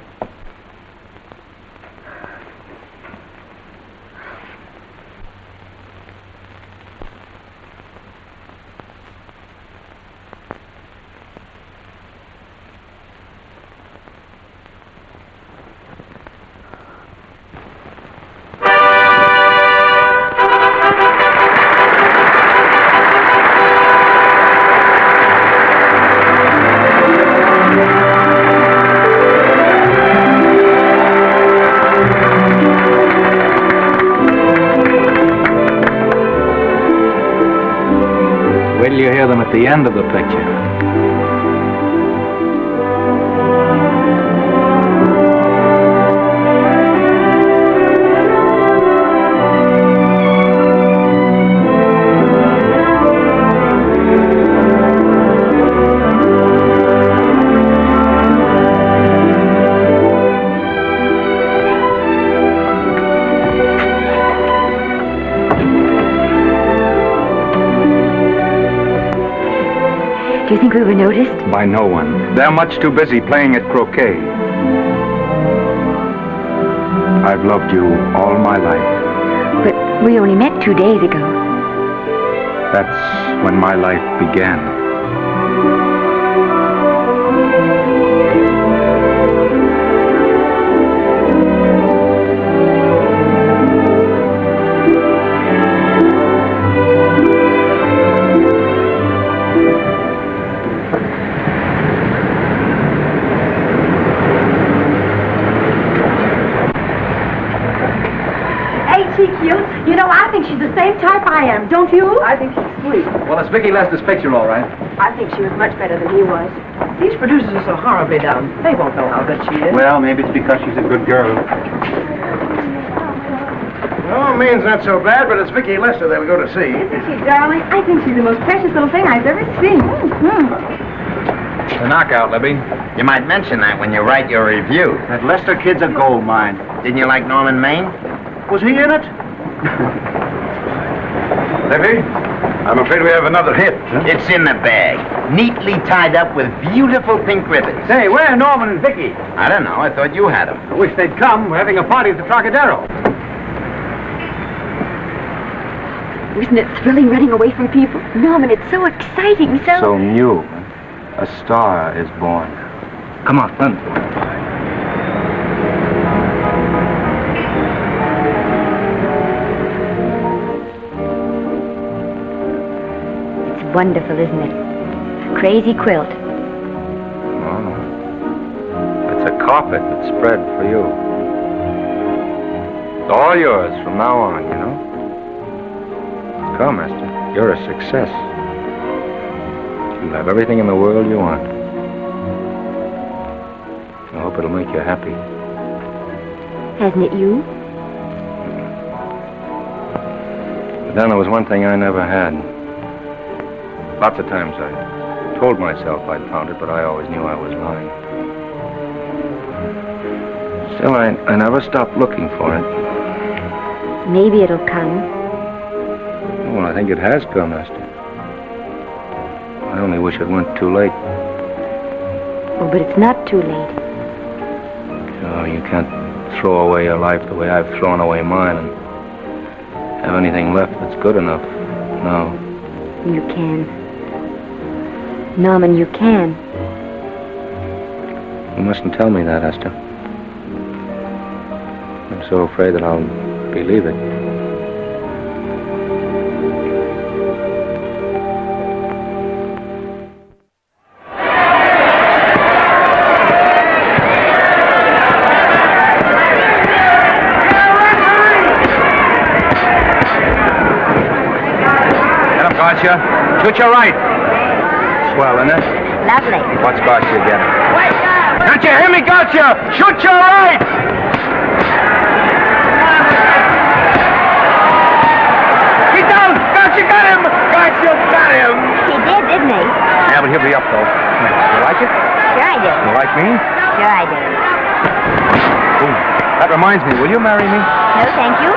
Wait till you hear them at the end of the picture. Do you think we were noticed? By no one. They're much too busy playing at croquet. I've loved you all my life. But we only met 2 days ago. That's when my life began. she cute? You know, I think she's the same type I am, don't you? I think she's sweet. Well, it's Vicki Lester's picture, all right. I think she was much better than he was. These producers are so horribly dumb. They won't know how good she is. Well, maybe it's because she's a good girl. No, Maine's not so bad, but it's Vicki Lester they'll go to see. Isn't she, darling? I think she's the most precious little thing I've ever seen. The knockout, Libby. You might mention that when you write your review. That Lester kid's a gold mine. Didn't you like Norman Maine? Was he in it? Libby, I'm afraid we have another hit. Huh? It's in the bag, neatly tied up with beautiful pink ribbons. Say, where are Norman and Vicki? I don't know. I thought you had them. I wish they'd come. We're having a party at the Trocadero. Isn't it thrilling running away from people? Norman, it's so exciting, So new. A star is born. Come on, run. It's wonderful, isn't it? A crazy quilt. Oh. It's a carpet that's spread for you. It's all yours from now on, you know? Come, Esther. You're a success. You have everything in the world you want. I hope it'll make you happy. Hasn't it you? But then there was one thing I never had. Lots of times I told myself I'd found it, but I always knew I was lying. Still, I never stopped looking for it. Maybe it'll come. Well, I think it has come, Esther. I only wish it weren't too late. Oh, but it's not too late. Oh, you can't throw away your life the way I've thrown away mine and have anything left that's good enough. No. You can. Norman, you can. You mustn't tell me that, Esther. I'm so afraid that I'll believe it. Gotcha. Shoot your right. Swell, isn't it? Lovely. What's Gotcha getting? Wait! Don't you hear me, Gotcha? Shoot your right! He's down! Gotcha got him! Gotcha got him! He did, didn't he? Yeah, but he'll be up, though. You like it? Sure I do. You like me? Sure I do. Ooh, that reminds me. Will you marry me? No, thank you.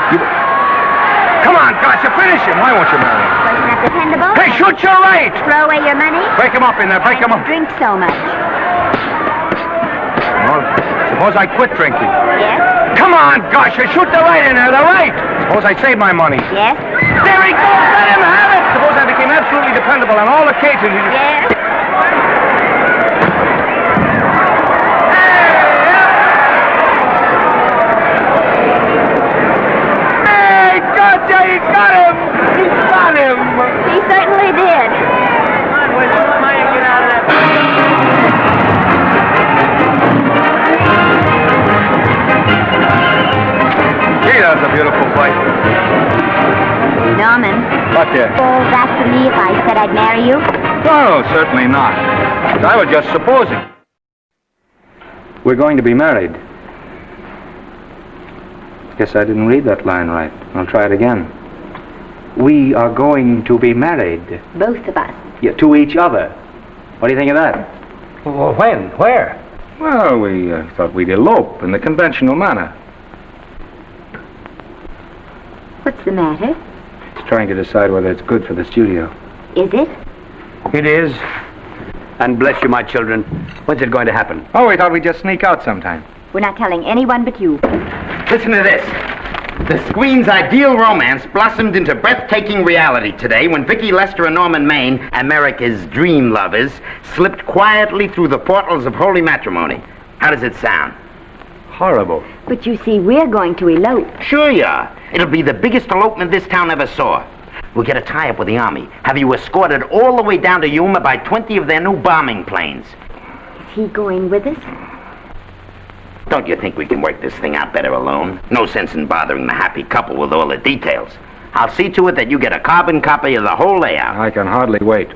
Come on, Gotcha, finish him. Why won't you marry him? Wasn't that dependable? Hey, shoot your right! Throw away your money? Break him up in there, break him up. Drink so much. Well, suppose I quit drinking. Yes? Come on, Gotcha, shoot the right in there, the right! Suppose I save my money. Yes? There he goes, let him have it! Suppose I became absolutely dependable on all occasions. Yes? Gotcha, he's got him! He's got him! He certainly did. Come on, boys, get out of that. Gee, that was a beautiful fight. Norman. What there? Fall back to me if I said I'd marry you? No, certainly not. I was just supposing. We're going to be married. Guess I didn't read that line right. I'll try it again. We are going to be married. Both of us. Yeah, to each other. What do you think of that? Well, when? Where? Well, we thought we'd elope in the conventional manner. What's the matter? It's trying to decide whether it's good for the studio. Is it? It is. And bless you, my children. When's it going to happen? Oh, we thought we'd just sneak out sometime. We're not telling anyone but you. Listen to this. The screen's ideal romance blossomed into breathtaking reality today when Vicki Lester and Norman Maine, America's dream lovers, slipped quietly through the portals of holy matrimony. How does it sound? Horrible. But you see, we're going to elope. Sure you are. It'll be the biggest elopement this town ever saw. We'll get a tie-up with the Army, have you escorted all the way down to Yuma by 20 of their new bombing planes. Is he going with us? Don't you think we can work this thing out better alone? No sense in bothering the happy couple with all the details. I'll see to it that you get a carbon copy of the whole layout. I can hardly wait.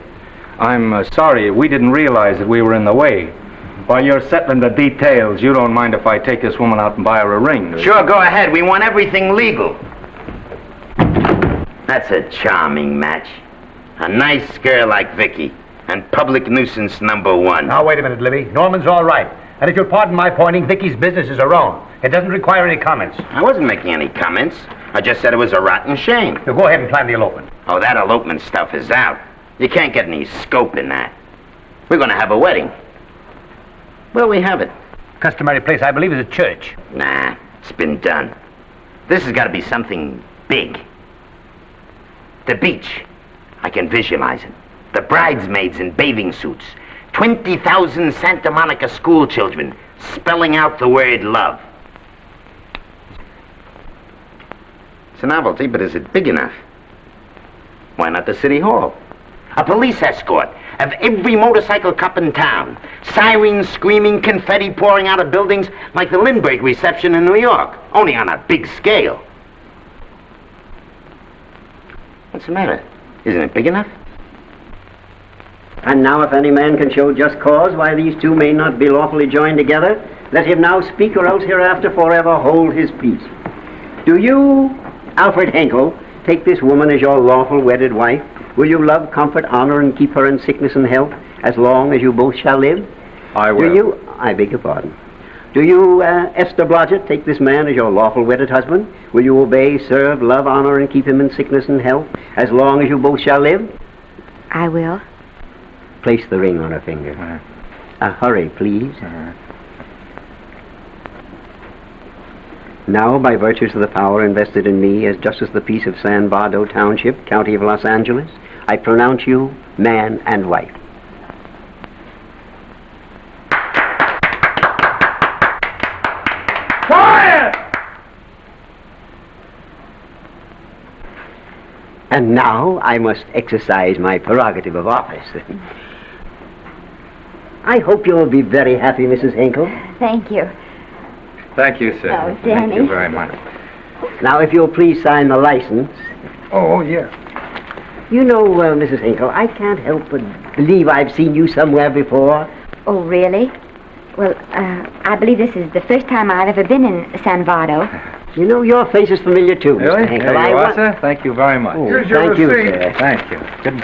I'm sorry we didn't realize that we were in the way. While you're settling the details, you don't mind if I take this woman out and buy her a ring, do you? Sure, go ahead. We want everything legal. That's a charming match. A nice girl like Vicky, and public nuisance #1. Now, wait a minute, Libby. Norman's all right. And if you'll pardon my pointing, Vicky's business is her own. It doesn't require any comments. I wasn't making any comments. I just said it was a rotten shame. Now, go ahead and plan the elopement. Oh, that elopement stuff is out. You can't get any scope in that. We're going to have a wedding. Where'll we have it? Customary place, I believe, is a church. Nah, it's been done. This has got to be something big. The beach. I can visualize it. The bridesmaids in bathing suits. 20,000 Santa Monica school children spelling out the word love. It's a novelty, but is it big enough? Why not the city hall? A police escort of every motorcycle cop in town. Sirens screaming, confetti pouring out of buildings like the Lindbergh reception in New York, only on a big scale. What's the matter? Isn't it big enough? And now if any man can show just cause why these two may not be lawfully joined together, let him now speak, or else hereafter forever hold his peace. Do you, Alfred Henkel, take this woman as your lawful wedded wife? Will you love, comfort, honor, and keep her in sickness and health as long as you both shall live? I will. Do you, I beg your pardon. Do you, Esther Blodgett, take this man as your lawful wedded husband? Will you obey, serve, love, honor, and keep him in sickness and health as long as you both shall live? I will. Place the ring on her finger. Hurry, please. Now, by virtues of the power invested in me as Justice of the Peace of San Bardo Township, County of Los Angeles, I pronounce you man and wife. Quiet! And now I must exercise my prerogative of office. I hope you'll be very happy, Mrs. Henkel. Thank you. Thank you, sir. Oh, Thank Danny. you very much. Now, if you'll please sign the license. Oh, yeah. You know, Mrs. Henkel, I can't help but believe I've seen you somewhere before. Oh, really? Well, I believe this is the first time I've ever been in San Vado. You know, your face is familiar, too, Really? Mr. Henkel. There you are, sir. Thank you very much. Oh, Here's your thank receipt. You, sir. Thank you.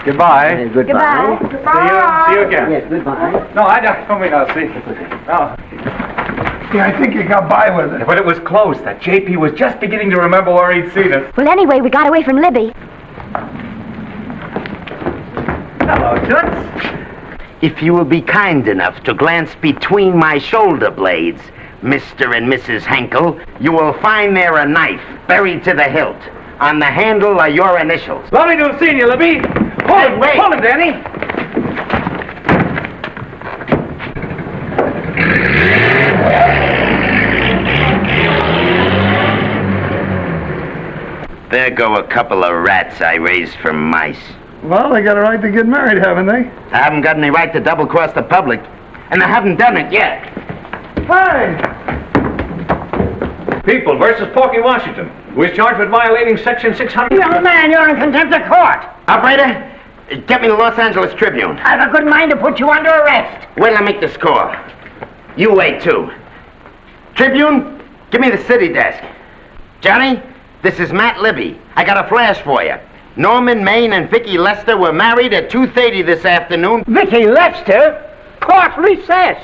Goodbye. Goodbye. See you again. Yes, goodbye. No, I don't mean I'll see. No. Yeah, I think you got by with it. But it was close. That JP was just beginning to remember where he'd seen us. Well, anyway, we got away from Libby. Hello, Toots. If you will be kind enough to glance between my shoulder blades, Mr. and Mrs. Henkel, you will find there a knife buried to the hilt. On the handle are your initials. Lovely to have seen you, Libby. Hold it, wait. Hold it, Danny. There go a couple of rats I raised from mice. Well, they got a right to get married, haven't they? I haven't got any right to double-cross the public, and I haven't done it yet. Hey! People versus Porky Washington, who is charged with violating Section 600. Young man, you're in contempt of court. Operator, get me the Los Angeles Tribune. I have a good mind to put you under arrest. Wait till I make the score. You wait, too. Tribune, give me the city desk. Johnny, this is Matt Libby. I got a flash for you. Norman Maine and Vicky Lester were married at 2:30 this afternoon. Vicky Lester? Court recess.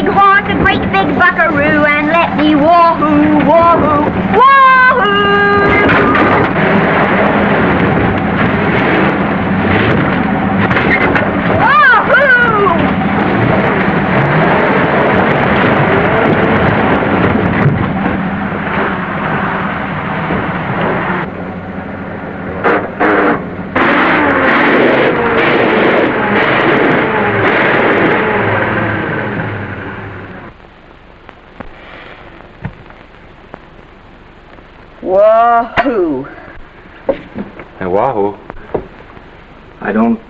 big horse, a great big buckaroo, and let me wahoo, wahoo, wahoo! Wahoo. Hey, wahoo. I don't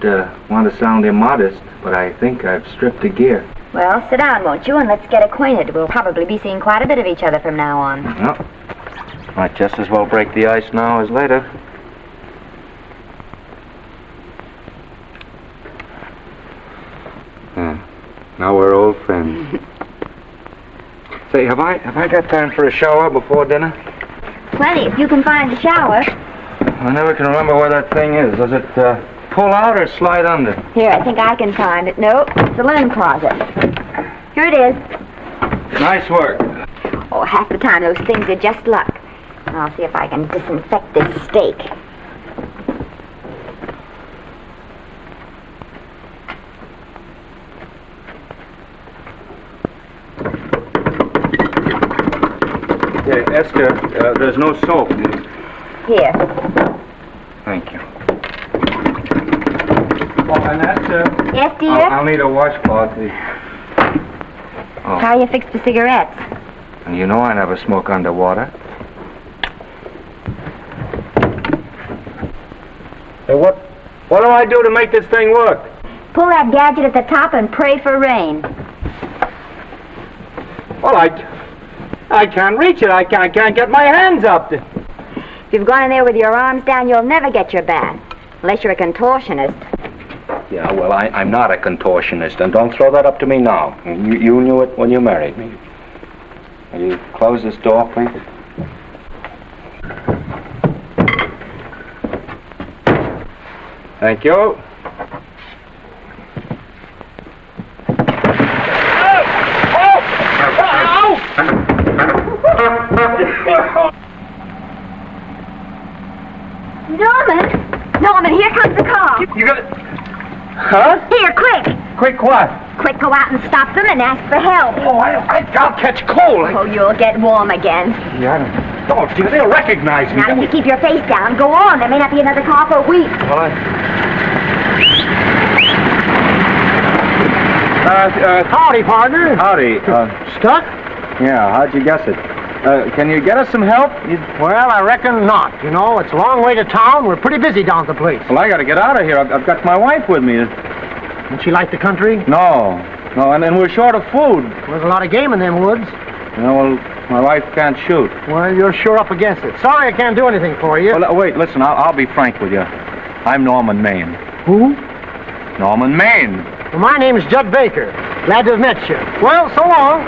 want to sound immodest, but I think I've stripped a gear. Well, sit down, won't you, and let's get acquainted. We'll probably be seeing quite a bit of each other from now on. Well, might just as well break the ice now as later. Now we're old friends. Say, have I got time for a shower before dinner? Plenty, if you can find a shower. I never can remember where that thing is. Does it pull out or slide under? Here, I think I can find it. No, it's the linen closet. Here it is. Nice work. Oh, half the time those things are just luck. I'll see if I can disinfect this steak. Esther, there's no soap. Here. Thank you. Oh, and that's, Yes, dear? I'll need a washcloth. How are you fixed for cigarettes? And you know I never smoke underwater. Hey, what do I do to make this thing work? Pull that gadget at the top and pray for rain. Well, I can't reach it. I can't get my hands up. If you've gone in there with your arms down, you'll never get your bath. Unless you're a contortionist. Yeah, well, I'm not a contortionist, and don't throw that up to me now. You knew it when you married me. Will you close this door, please? Thank you. Norman, here comes the car. You got it? Huh? Here, quick. Quick what? Quick, go out and stop them and ask for help. Oh, I'll catch cold. Oh, you'll get warm again. Yeah, I don't. Oh, dear, they'll recognize me. Now, if you keep your face down, go on. There may not be another car for a week. Well, Howdy, partner. Howdy. Stuck? Yeah, how'd you guess it? Can you get us some help? Well, I reckon not. You know, it's a long way to town. We're pretty busy down at the place. Well, I gotta get out of here. I've got my wife with me. Doesn't she like the country? No, and we're short of food. There's a lot of game in them woods. You know, well, my wife can't shoot. Well, you're sure up against it. Sorry I can't do anything for you. Well, wait, listen, I'll be frank with you. I'm Norman Maine. Who? Norman Maine. Well, my name's Judd Baker. Glad to have met you. Well, so long.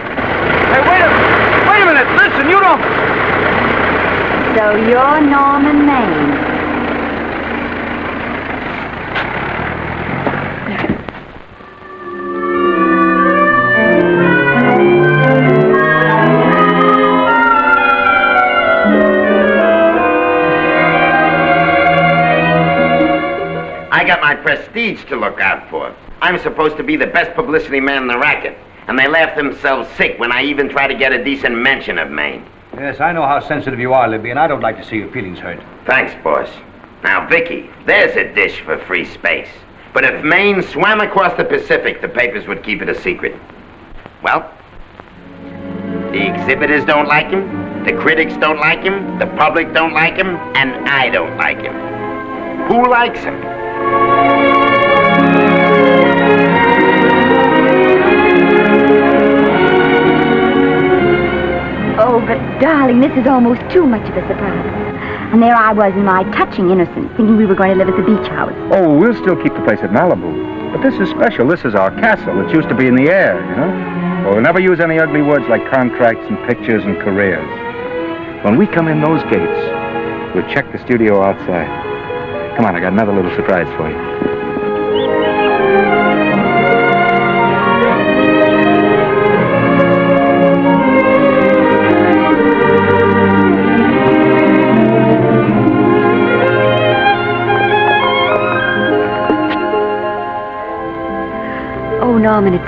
Hey, wait a minute. Listen, you don't... So you're Norman Maine. I got my prestige to look out for. I'm supposed to be the best publicity man in the racket, and they laugh themselves sick when I even try to get a decent mention of Maine. Yes, I know how sensitive you are, Libby, and I don't like to see your feelings hurt. Thanks, boss. Now, Vicky, there's a dish for free space. But if Maine swam across the Pacific, the papers would keep it a secret. Well, the exhibitors don't like him, the critics don't like him, the public don't like him, and I don't like him. Who likes him? Oh, but darling, this is almost too much of a surprise. And there I was in my touching innocence, thinking we were going to live at the beach house. Oh, we'll still keep the place at Malibu. But this is special. This is our castle. It used to be in the air, you know? Well, we'll never use any ugly words like contracts and pictures and careers. When we come in those gates, we'll check the studio outside. Come on, I got another little surprise for you.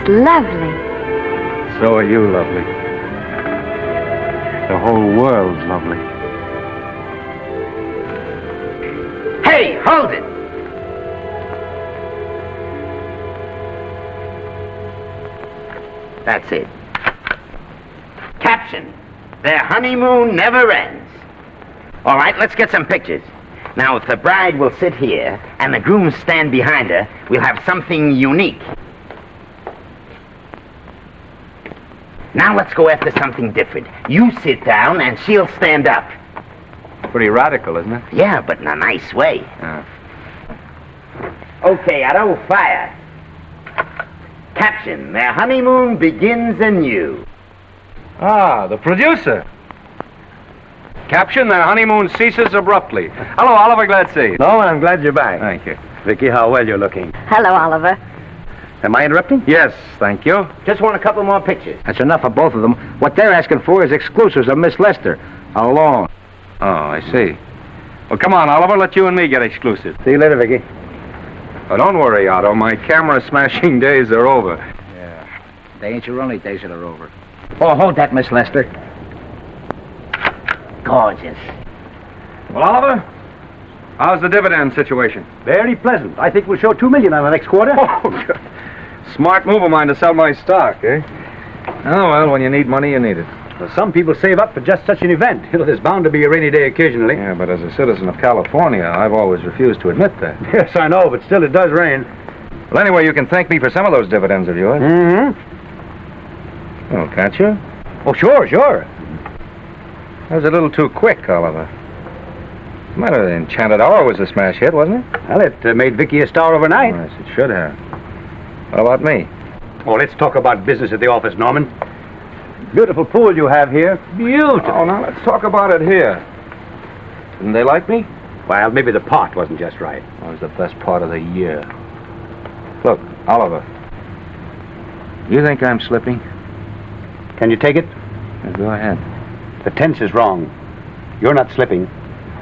lovely. So are you lovely. The whole world's lovely. Hey, hold it! That's it. Caption: their honeymoon never ends. All right, let's get some pictures. Now, if the bride will sit here and the groom stand behind her, we'll have something unique. Now let's go after something different. You sit down and she'll stand up. Pretty radical, isn't it? Yeah, but in a nice way. Okay, Otto, fire. Caption: their honeymoon begins anew. Ah, the producer. Caption: their honeymoon ceases abruptly. Hello, Oliver, glad to see you. No, I'm glad you're back. Thank you. Vicky, how well you're looking. Hello, Oliver. Am I interrupting? Yes, thank you. Just want a couple more pictures. That's enough of both of them. What they're asking for is exclusives of Miss Lester. Alone. Oh, I see. Well, come on, Oliver, let you and me get exclusive. See you later, Vicky. Oh, don't worry, Otto. My camera smashing days are over. Yeah. They ain't your only days that are over. Oh, hold that, Miss Lester. Gorgeous. Well, Oliver, how's the dividend situation? Very pleasant. I think we'll show $2 million on the next quarter. Oh, good. Smart move of mine to sell my stock, eh? Oh, well, when you need money, you need it. Well, some people save up for just such an event. You know, there's bound to be a rainy day occasionally. Yeah, but as a citizen of California, I've always refused to admit that. Yes, I know, but still it does rain. Well, anyway, you can thank me for some of those dividends of yours. Mm-hmm. Oh, can't you? Oh, sure. That was a little too quick, Oliver. Matter of the Enchanted Hour was a smash hit, wasn't it? Well, it made Vicky a star overnight. Yes, it should have. What about me? Oh, let's talk about business at the office, Norman. Beautiful pool you have here. Beautiful. Oh, now let's talk about it here. Didn't they like me? Well, maybe the part wasn't just right. It was the best part of the year. Look, Oliver. You think I'm slipping? Can you take it? Yeah, go ahead. The tense is wrong. You're not slipping.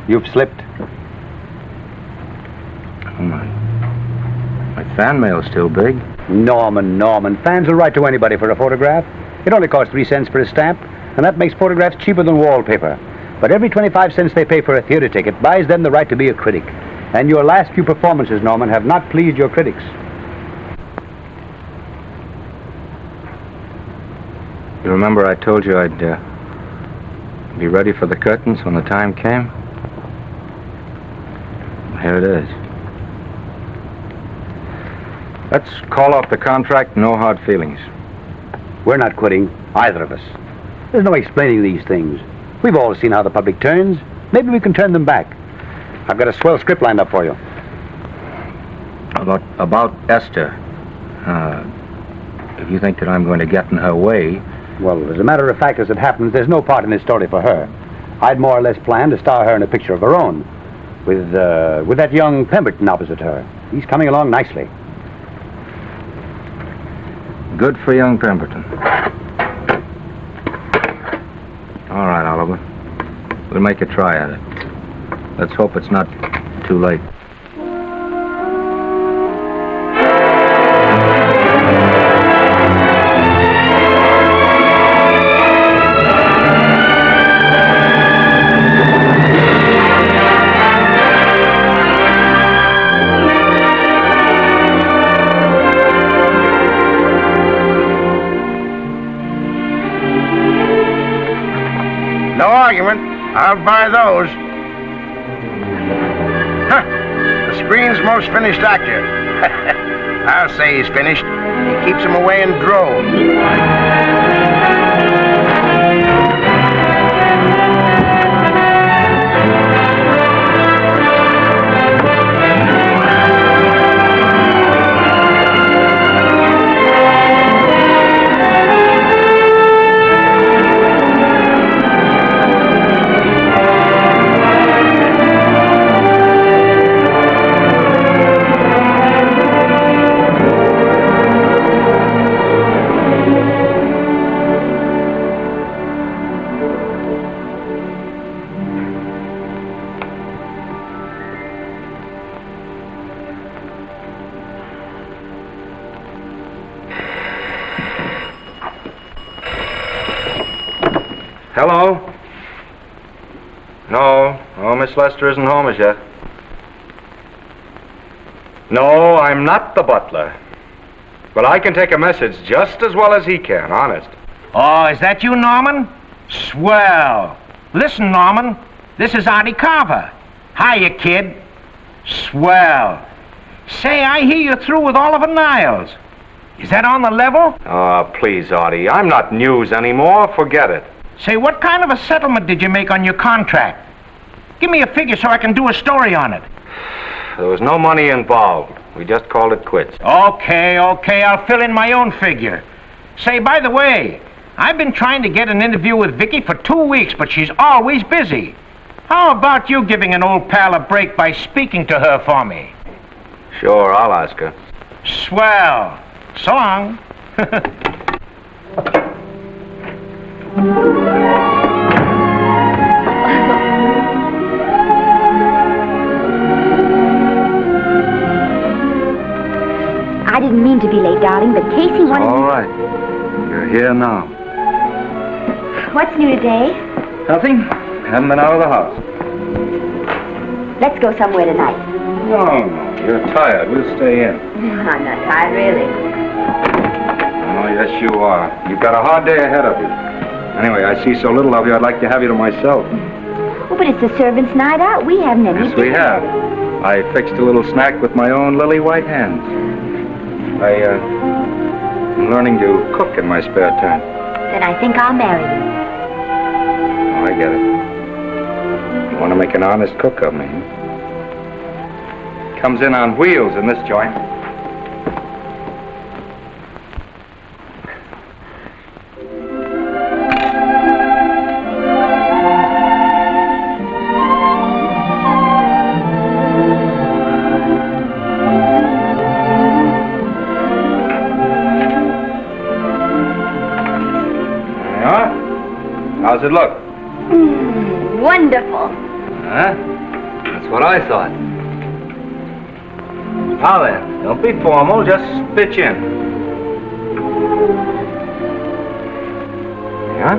You've slipped. Oh, my fan mail's still big. Norman. Fans will write to anybody for a photograph. It only costs 3 cents for a stamp, and that makes photographs cheaper than wallpaper. But every 25 cents they pay for a theater ticket buys them the right to be a critic. And your last few performances, Norman, have not pleased your critics. You remember I told you I'd be ready for the curtains when the time came? Here it is. Let's call off the contract, no hard feelings. We're not quitting, either of us. There's no explaining these things. We've all seen how the public turns. Maybe we can turn them back. I've got a swell script lined up for you. About Esther. If you think that I'm going to get in her way... Well, as a matter of fact, as it happens, there's no part in this story for her. I'd more or less planned to star her in a picture of her own, with that young Pemberton opposite her. He's coming along nicely. Good for young Pemberton. All right, Oliver. We'll make a try at it. Let's hope it's not too late. No argument. I'll buy those. Huh. The screen's most finished actor. I'll say he's finished. He keeps them away in droves. Hello? No, Miss Lester isn't home as yet. No, I'm not the butler. But I can take a message just as well as he can, honest. Oh, is that you, Norman? Swell. Listen, Norman, this is Artie Carver. Hiya, kid. Swell. Say, I hear you're through with Oliver Niles. Is that on the level? Oh, please, Artie, I'm not news anymore. Forget it. Say, what kind of a settlement did you make on your contract? Give me a figure so I can do a story on it. There was no money involved. We just called it quits. Okay, I'll fill in my own figure. Say, by the way, I've been trying to get an interview with Vicky for 2 weeks, but she's always busy. How about you giving an old pal a break by speaking to her for me? Sure, I'll ask her. Swell. So long. I didn't mean to be late, darling, but Casey wanted... All right. You're here now. What's new today? Nothing. Haven't been out of the house. Let's go somewhere tonight. No, you're tired. We'll stay in. I'm not tired, really. Oh, yes, you are. You've got a hard day ahead of you. Anyway, I see so little of you, I'd like to have you to myself. Oh, but it's the servants' night out. We haven't any Yes, we dinner. have. I fixed a little snack with my own lily white hands. I'm learning to cook in my spare time. Then I think I'll marry you. Oh, I get it. You want to make an honest cook of me? Comes in on wheels in this joint. How's it look? Wonderful. Huh? That's what I thought. Now then, don't be formal, just pitch in. Yeah?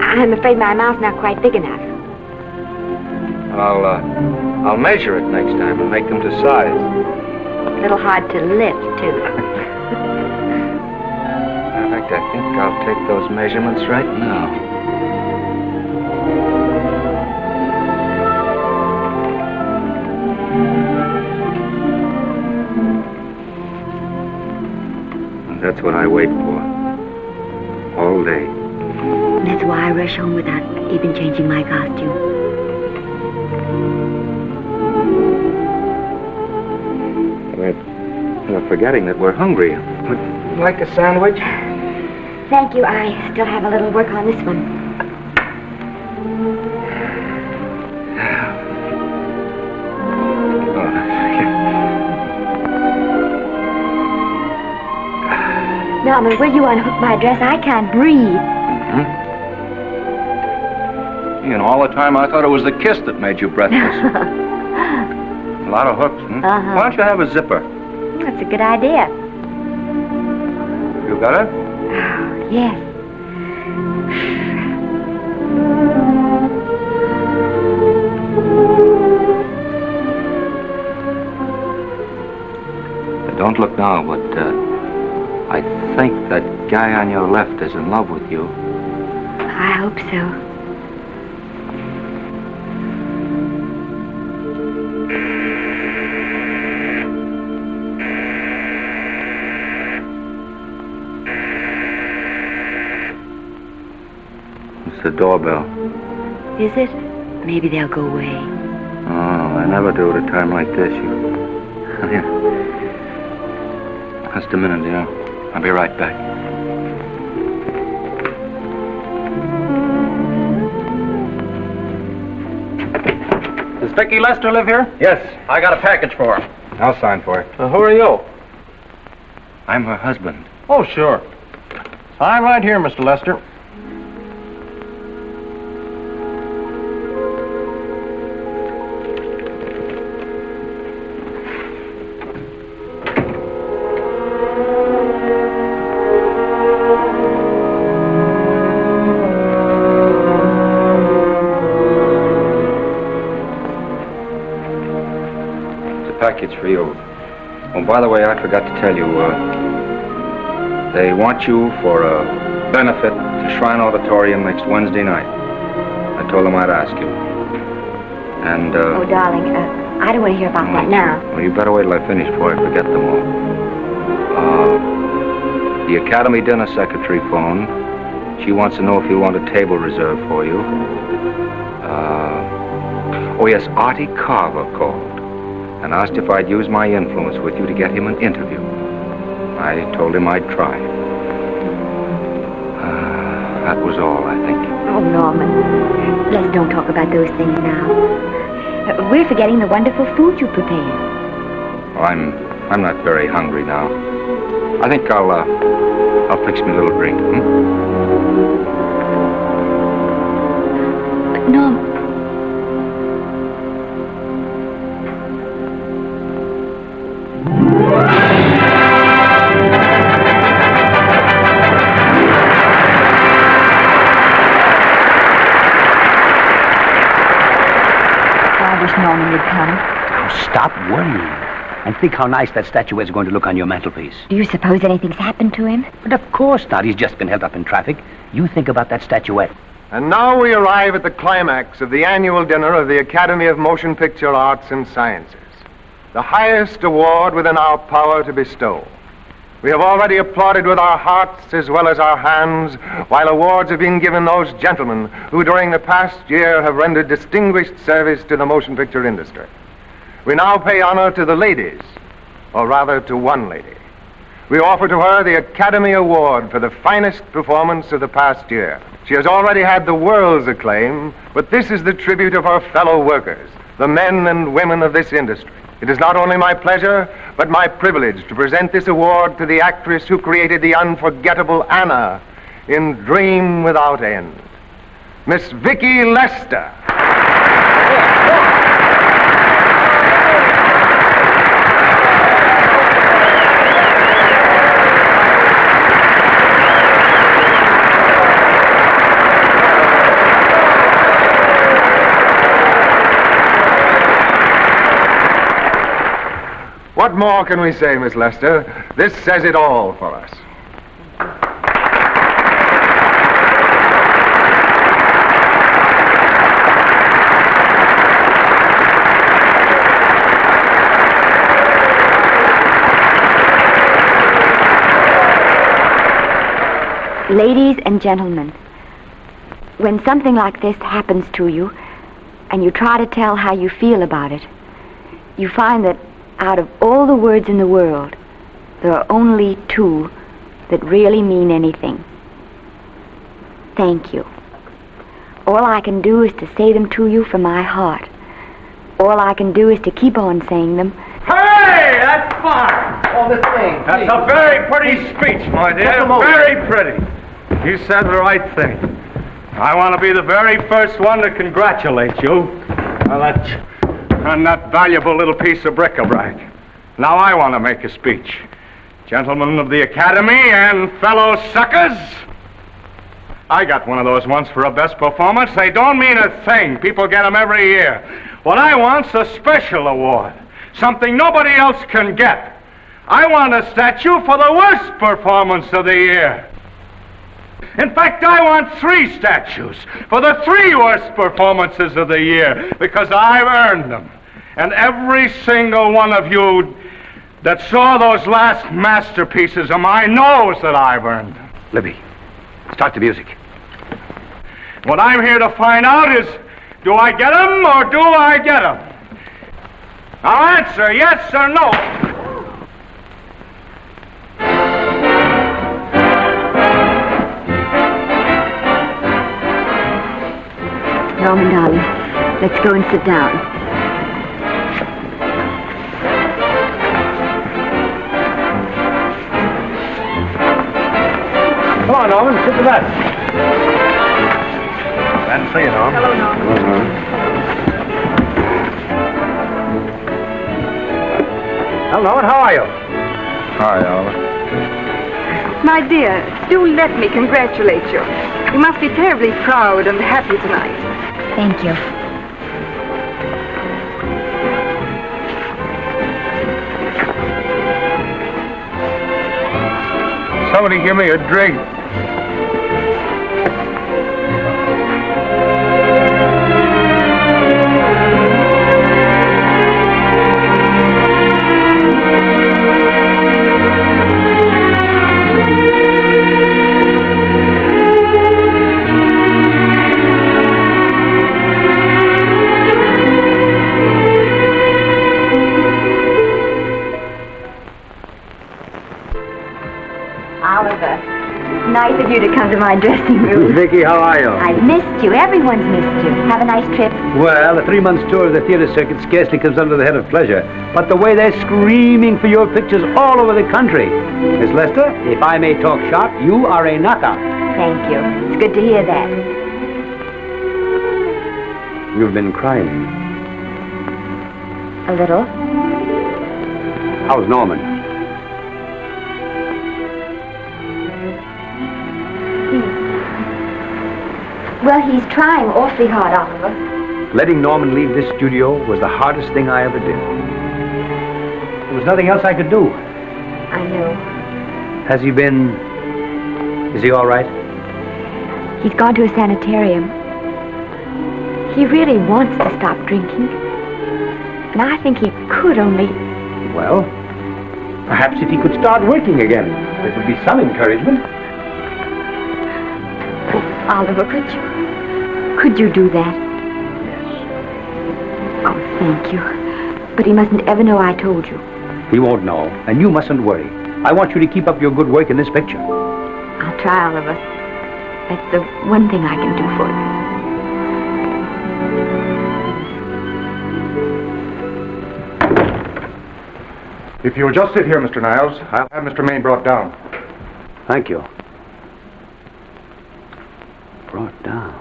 I'm afraid my mouth's not quite big enough. I'll measure it next time and make them to size. A little hard to lift, too. In fact, I think I'll take those measurements right now. And that's what I wait for. All day. That's why I rush home without even changing my costume. We're forgetting that we're hungry. Would you like a sandwich? Thank you. I still have a little work on this one. Norman, will you unhook my dress? I can't breathe. You know, all the time I thought it was the kiss that made you breathless. A lot of hooks, hmm? Uh-huh. Why don't you have a zipper? That's a good idea. You got it? Yes. Don't look now, but I think that guy on your left is in love with you. I hope so. It's the doorbell. Is it? Maybe they'll go away. Oh, I never do at a time like this. Just a minute, dear. I'll be right back. Does Vicky Lester live here? Yes. I got a package for her. I'll sign for it. Who are you? I'm her husband. Oh, sure. Sign right here, Mr. Lester. package for you. Oh, by the way, I forgot to tell you, they want you for a benefit to Shrine Auditorium next Wednesday night. I told them I'd ask you. And, Oh, darling, I don't want to hear about that now. Well, you better wait till I finish before I forget them all. The Academy dinner secretary phoned. She wants to know if you want a table reserved for you. Oh, yes, Artie Carver called and asked if I'd use my influence with you to get him an interview. I told him I'd try. That was all, I think. Oh, Norman, let's don't talk about those things now. We're forgetting the wonderful food you prepared. Well, I'm not very hungry now. I think I'll fix me a little drink. But Norman. Norman would come. Now, stop worrying. And think how nice that statuette is going to look on your mantelpiece. Do you suppose anything's happened to him? But of course not. He's just been held up in traffic. You think about that statuette. And now we arrive at the climax of the annual dinner of the Academy of Motion Picture Arts and Sciences, the highest award within our power to bestow. We have already applauded with our hearts as well as our hands, while awards have been given those gentlemen who during the past year have rendered distinguished service to the motion picture industry. We now pay honor to the ladies, or rather to one lady. We offer to her the Academy Award for the finest performance of the past year. She has already had the world's acclaim, but this is the tribute of her fellow workers, the men and women of this industry. It is not only my pleasure, but my privilege to present this award to the actress who created the unforgettable Anna in Dream Without End, Miss Vicki Lester. What more can we say, Miss Lester? This says it all for us. Ladies and gentlemen, when something like this happens to you, and you try to tell how you feel about it, you find that out of all the words in the world, there are only two that really mean anything. Thank you. All I can do is to say them to you from my heart. All I can do is to keep on saying them. Hey, that's fine. Oh, this thing. That's a very pretty speech, my dear. Very pretty. You said the right thing. I want to be the very first one to congratulate you on that valuable little piece of bric-a-brac. Now I want to make a speech. Gentlemen of the Academy and fellow suckers, I got one of those once for a best performance. They don't mean a thing. People get them every year. What I want's a special award, something nobody else can get. I want a statue for the worst performance of the year. In fact, I want 3 statues for the 3 worst performances of the year, because I've earned them. And every single one of you that saw those last masterpieces of mine knows that I've earned them. Libby, start the music. What I'm here to find out is, do I get them or do I get them? Now answer yes or no. Norman, darling, let's go and sit down. Come on, Norman, sit to that. Glad to see you, Norman. Hello, Norman. Well, Norman, how are you? Hi, Oliver. My dear, do let me congratulate you. You must be terribly proud and happy tonight. Thank you. Somebody give me a drink. Nice of you to come to my dressing room. Vicky, how are you? I've missed you. Everyone's missed you. Have a nice trip. Well, a 3-month tour of the theater circuit scarcely comes under the head of pleasure. But the way they're screaming for your pictures all over the country. Miss Lester, if I may talk shop, you are a knockout. Thank you. It's good to hear that. You've been crying. A little. How's Norman? Well, he's trying awfully hard, Oliver. Letting Norman leave this studio was the hardest thing I ever did. There was nothing else I could do. I know. Has he been... Is he all right? He's gone to a sanitarium. He really wants to stop drinking. And I think he could only... Well, perhaps if he could start working again, it would be some encouragement. Oliver, could you do that? Yes. Oh, thank you. But he mustn't ever know I told you. He won't know, and you mustn't worry. I want you to keep up your good work in this picture. I'll try, Oliver. That's the one thing I can do for you. If you'll just sit here, Mr. Niles, I'll have Mr. Maine brought down. Thank you. Brought down.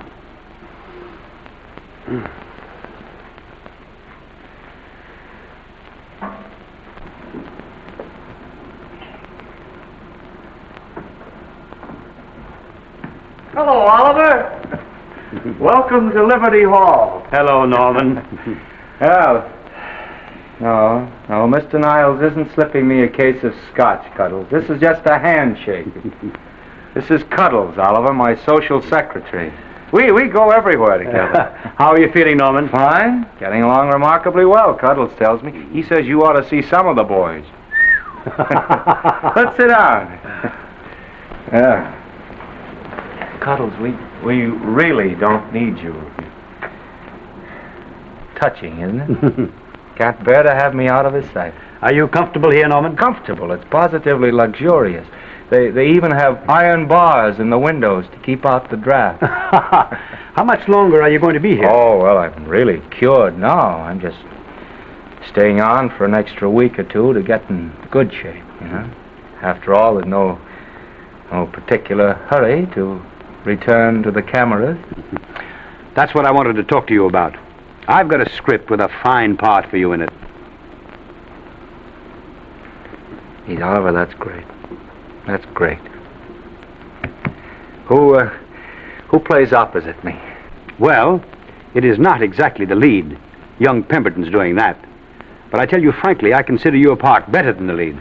Hello, Oliver. Welcome to Liberty Hall. Hello, Norman. Well, no, Mr. Niles isn't slipping me a case of scotch, Cuddles. This is just a handshake. This is Cuddles, Oliver, my social secretary. We go everywhere together. How are you feeling, Norman? Fine. Getting along remarkably well, Cuddles tells me. He says you ought to see some of the boys. Let's sit down. Yeah. Cuddles, we really don't need you. Touching, isn't it? Can't bear to have me out of his sight. Are you comfortable here, Norman? Comfortable. It's positively luxurious. They even have iron bars in the windows to keep out the draft. How much longer are you going to be here? Oh, well, I'm really cured now. I'm just staying on for an extra week or two to get in good shape, you know. After all, there's no particular hurry to return to the cameras. That's what I wanted to talk to you about. I've got a script with a fine part for you in it. Gee, Oliver, that's great. That's great. Who plays opposite me? Well, it is not exactly the lead. Young Pemberton's doing that. But I tell you frankly, I consider your part better than the lead.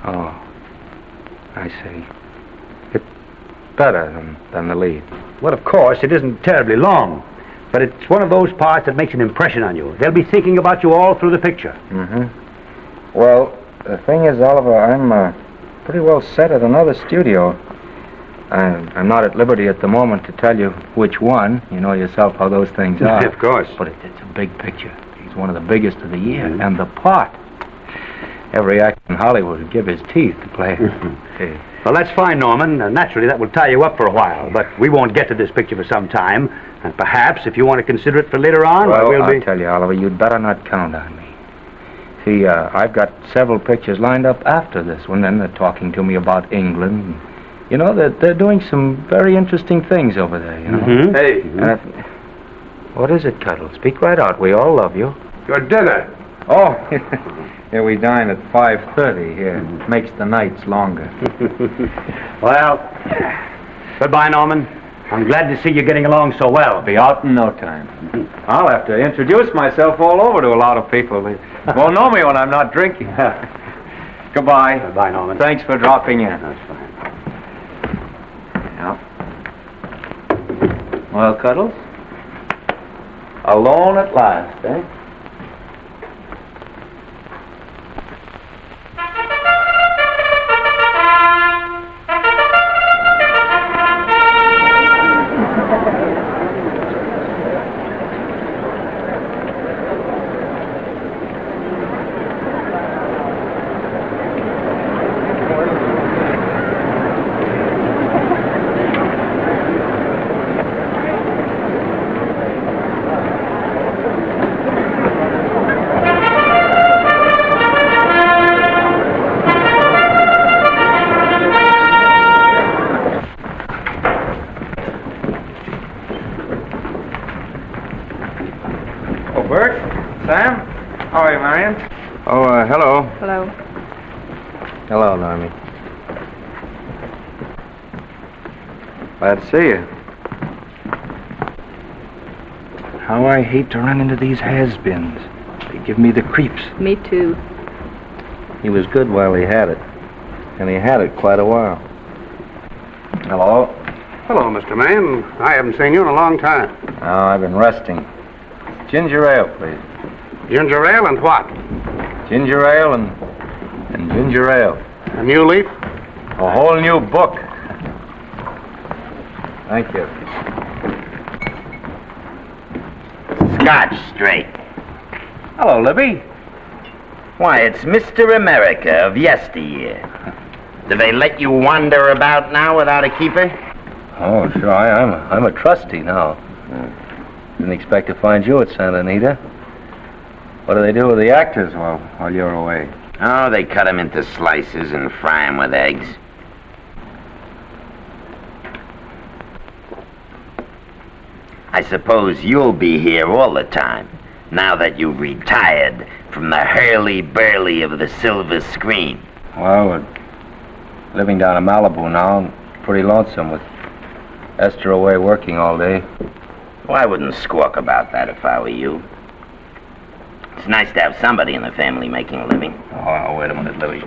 Oh, I see. It's better than the lead. Well, of course, it isn't terribly long. But it's one of those parts that makes an impression on you. They'll be thinking about you all through the picture. Mm-hmm. Well, the thing is, Oliver, I'm pretty well set at another studio. I'm not at liberty at the moment to tell you which one. You know yourself how those things are. Of course. But it's a big picture. It's one of the biggest of the year. Mm-hmm. And the part. Every actor in Hollywood would give his teeth to play it. Mm-hmm. Well, that's fine, Norman. Naturally, that will tie you up for a while. But we won't get to this picture for some time. And perhaps, if you want to consider it for later on, well, we'll I'll tell you, Oliver, you'd better not count on me. See, I've got several pictures lined up after this one. Then they're talking to me about England. You know, they're doing some very interesting things over there, you know. Mm-hmm. Hey. What is it, Cuddle? Speak right out. We all love you. Your dinner. Oh, here we dine at 5:30 here. It makes the nights longer. Well, goodbye, Norman. I'm glad to see you getting along so well. Be out in no time. I'll have to introduce myself all over to a lot of people. They won't know me when I'm not drinking. Goodbye. Bye, Norman. Thanks for dropping in. That's fine. Yeah. Well, Cuddles? Alone at last, eh? Hello. Hello. Hello, Normie. Glad to see you. How I hate to run into these has-beens. They give me the creeps. Me too. He was good while he had it. And he had it quite a while. Hello. Hello, Mr. Maine. I haven't seen you in a long time. Oh, I've been resting. Ginger ale, please. Ginger ale and what? Ginger ale and ginger ale. A new leaf? A whole new book. Thank you. Scotch straight. Hello, Libby. Why, it's Mr. America of yesteryear. Do they let you wander about now without a keeper? Oh, sure. I'm a trustee now. Didn't expect to find you at Santa Anita. What do they do with the actors while you're away? Oh, they cut them into slices and fry them with eggs. I suppose you'll be here all the time, now that you've retired from the hurly-burly of the silver screen. Well, we're living down in Malibu now, and pretty lonesome with Esther away working all day. Well, I wouldn't squawk about that if I were you. It's nice to have somebody in the family making a living. Oh, wait a minute, Libby.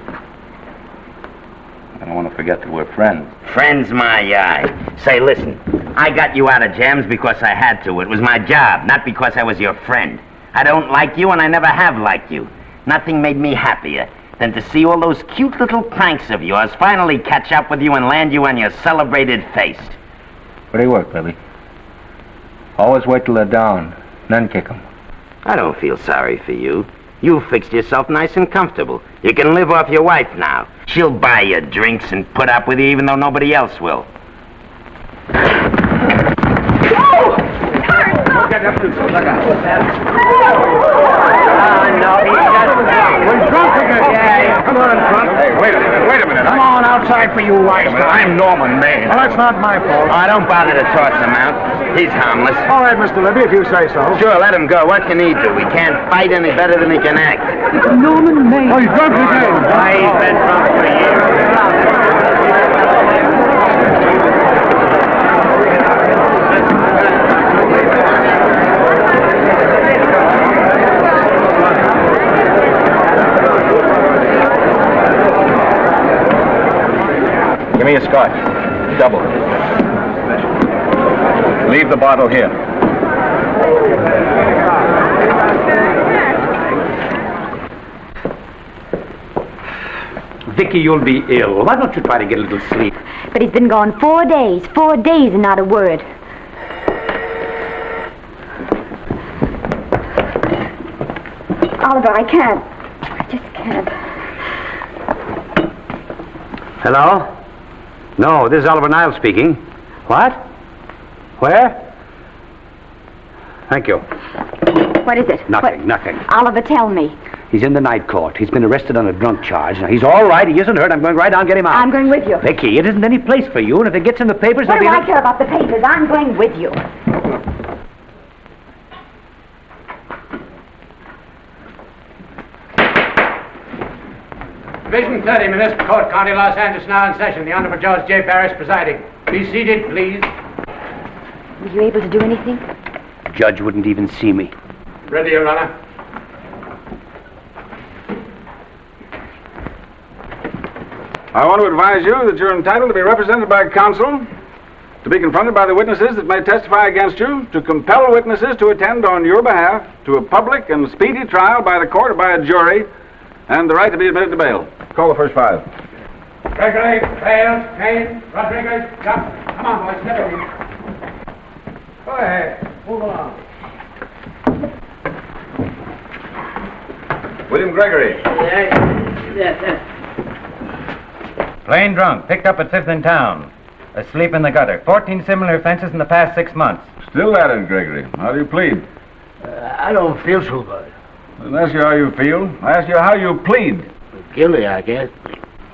I don't want to forget that we're friends. Friends, my eye. Say, listen, I got you out of jams because I had to. It was my job, not because I was your friend. I don't like you, and I never have liked you. Nothing made me happier than to see all those cute little pranks of yours finally catch up with you and land you on your celebrated face. Where do you work, Libby? Always wait till they're down, then kick them. I don't feel sorry for you. You fixed yourself nice and comfortable. You can live off your wife now. She'll buy you drinks and put up with you even though nobody else will. No, he's just we're drunk again. Yeah, come on, drunk. Hey, wait a minute. Come on outside for you wives. I'm Norman Maine. Well, that's not my fault. Oh, don't bother to toss him out. He's harmless. All right, Mr. Libby, if you say so. Sure, let him go. What can he do? He can't fight any better than he can act. Norman Maine. Oh, he's drunk again. Why, he's been drunk for years. Give me a scotch. Double. Leave the bottle here. Vicky, you'll be ill. Why don't you try to get a little sleep? But he's been gone 4 days. 4 days and not a word. Oliver, I can't. I just can't. Hello? No, this is Oliver Niles speaking. What? Where? Thank you. What is it? Nothing. Oliver, tell me. He's in the night court. He's been arrested on a drunk charge. Now, he's all right. He isn't hurt. I'm going right down and get him out. I'm going with you. Vicky, it isn't any place for you, and if it gets in the papers... What do I care about the papers? I'm going with you. Division 30, Municipal Court, County, Los Angeles, now in session. The Honorable Judge J. Parrish presiding. Be seated, please. Were you able to do anything? The judge wouldn't even see me. Ready, Your Honor. I want to advise you that you're entitled to be represented by counsel, to be confronted by the witnesses that may testify against you, to compel witnesses to attend on your behalf to a public and speedy trial by the court or by a jury, and the right to be admitted to bail. Call the first 5. Gregory, Bales, Kane, Rodriguez, Johnson. Come on, boys, step in. Go ahead. Move along. William Gregory. Yes. Plain drunk, picked up at 5th in town. Asleep in the gutter. 14 similar offenses in the past 6 months. Still at it, Gregory. How do you plead? I don't feel so good. I didn't ask you how you feel. I asked you how you plead. Guilty, I guess.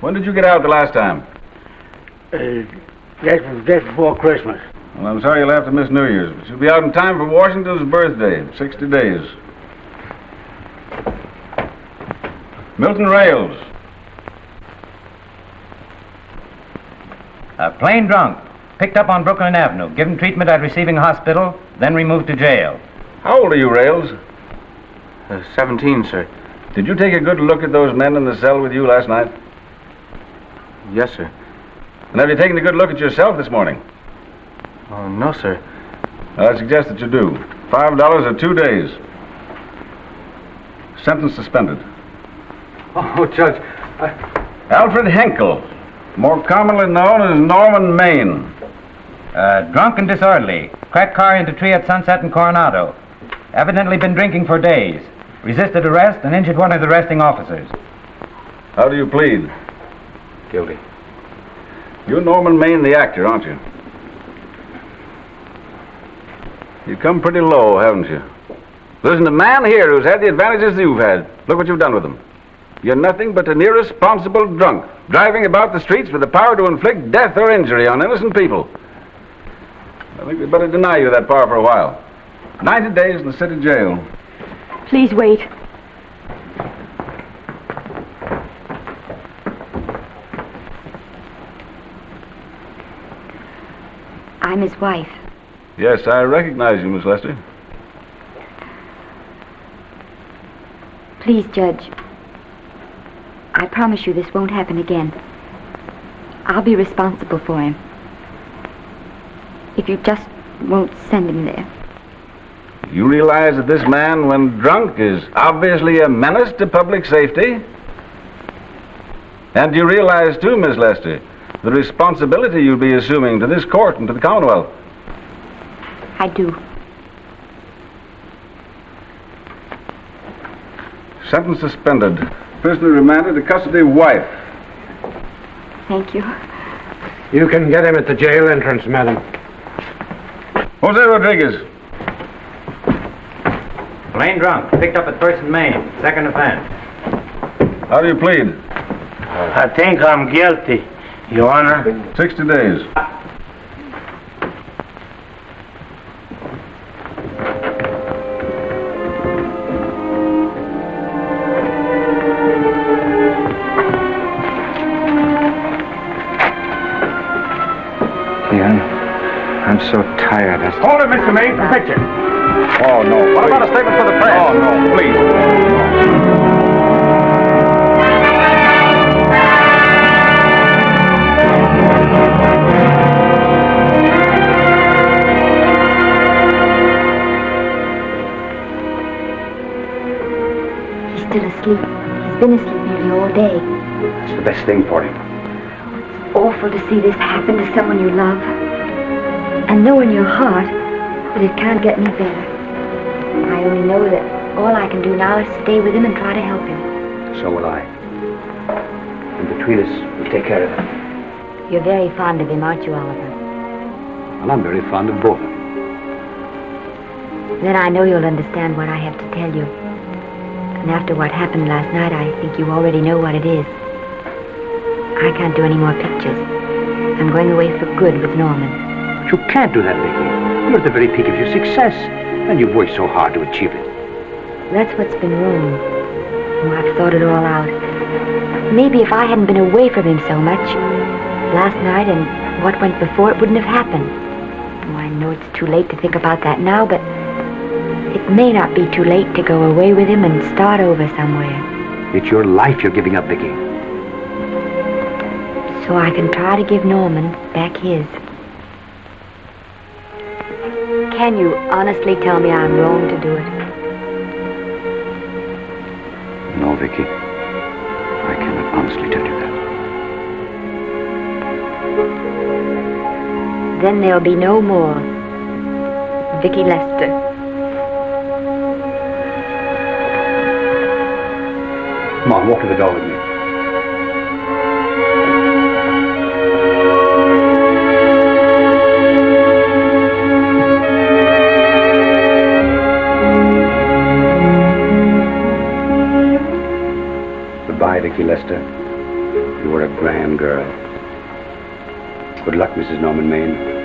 When did you get out the last time? Just before Christmas. Well, I'm sorry you'll have to miss New Year's, but you'll be out in time for Washington's birthday, 60 days. Milton Rails. Plain drunk, picked up on Brooklyn Avenue, given treatment at receiving hospital, then removed to jail. How old are you, Rails? 17, sir. Did you take a good look at those men in the cell with you last night? Yes, sir. And have you taken a good look at yourself this morning? Oh, no, sir. I suggest that you do. $5 or 2 days. Sentence suspended. Oh, Judge, Alfred Henkel, more commonly known as Norman Maine. Drunk and disorderly. Cracked car into tree at Sunset and Coronado. Evidently been drinking for days. Resisted arrest and injured one of the arresting officers. How do you plead? Guilty. You're Norman Maine, the actor, aren't you? You've come pretty low, haven't you? There isn't a man here who's had the advantages you've had. Look what you've done with them. You're nothing but an irresponsible drunk, driving about the streets with the power to inflict death or injury on innocent people. I think we'd better deny you that power for a while. 90 days in the city jail. Please wait. I'm his wife. Yes, I recognize you, Miss Lester. Please, Judge. I promise you this won't happen again. I'll be responsible for him. If you just won't send him there. You realize that this man, when drunk, is obviously a menace to public safety? And you realize, too, Miss Lester, the responsibility you'll be assuming to this court and to the Commonwealth? I do. Sentence suspended. Prisoner remanded to custody of wife. Thank you. You can get him at the jail entrance, madam. Jose Rodriguez. Plain drunk, picked up at 1st and Main, second offense. How do you plead? I think I'm guilty, Your Honor. 60 days. I'm so tired. Hold it, Mr. Maine, for picture. Oh, no. What about a statement for the press? Oh, no, please. He's still asleep. He's been asleep nearly all day. It's the best thing for him. It's awful to see this happen to someone you love. And know in your heart that it can't get any better. I only know that all I can do now is stay with him and try to help him. So will I. And between us, we'll take care of him. You're very fond of him, aren't you, Oliver? And I'm very fond of both of you. Then I know you'll understand what I have to tell you. And after what happened last night, I think you already know what it is. I can't do any more pictures. I'm going away for good with Norman. But you can't do that, Vicky. You're at the very peak of your success, and you've worked so hard to achieve it. That's what's been wrong. Oh, I've thought it all out. Maybe if I hadn't been away from him so much, last night and what went before, it wouldn't have happened. Oh, I know it's too late to think about that now, but it may not be too late to go away with him and start over somewhere. It's your life you're giving up, Vicky. so I can try to give Norman back his. Can you honestly tell me I'm wrong to do it? No, Vicky. I cannot honestly tell you that. Then there'll be no more Vicky Lester. Come on, walk to the door with me. Goodbye, Vicky Lester. You were a grand girl. Good luck, Mrs. Norman Maine.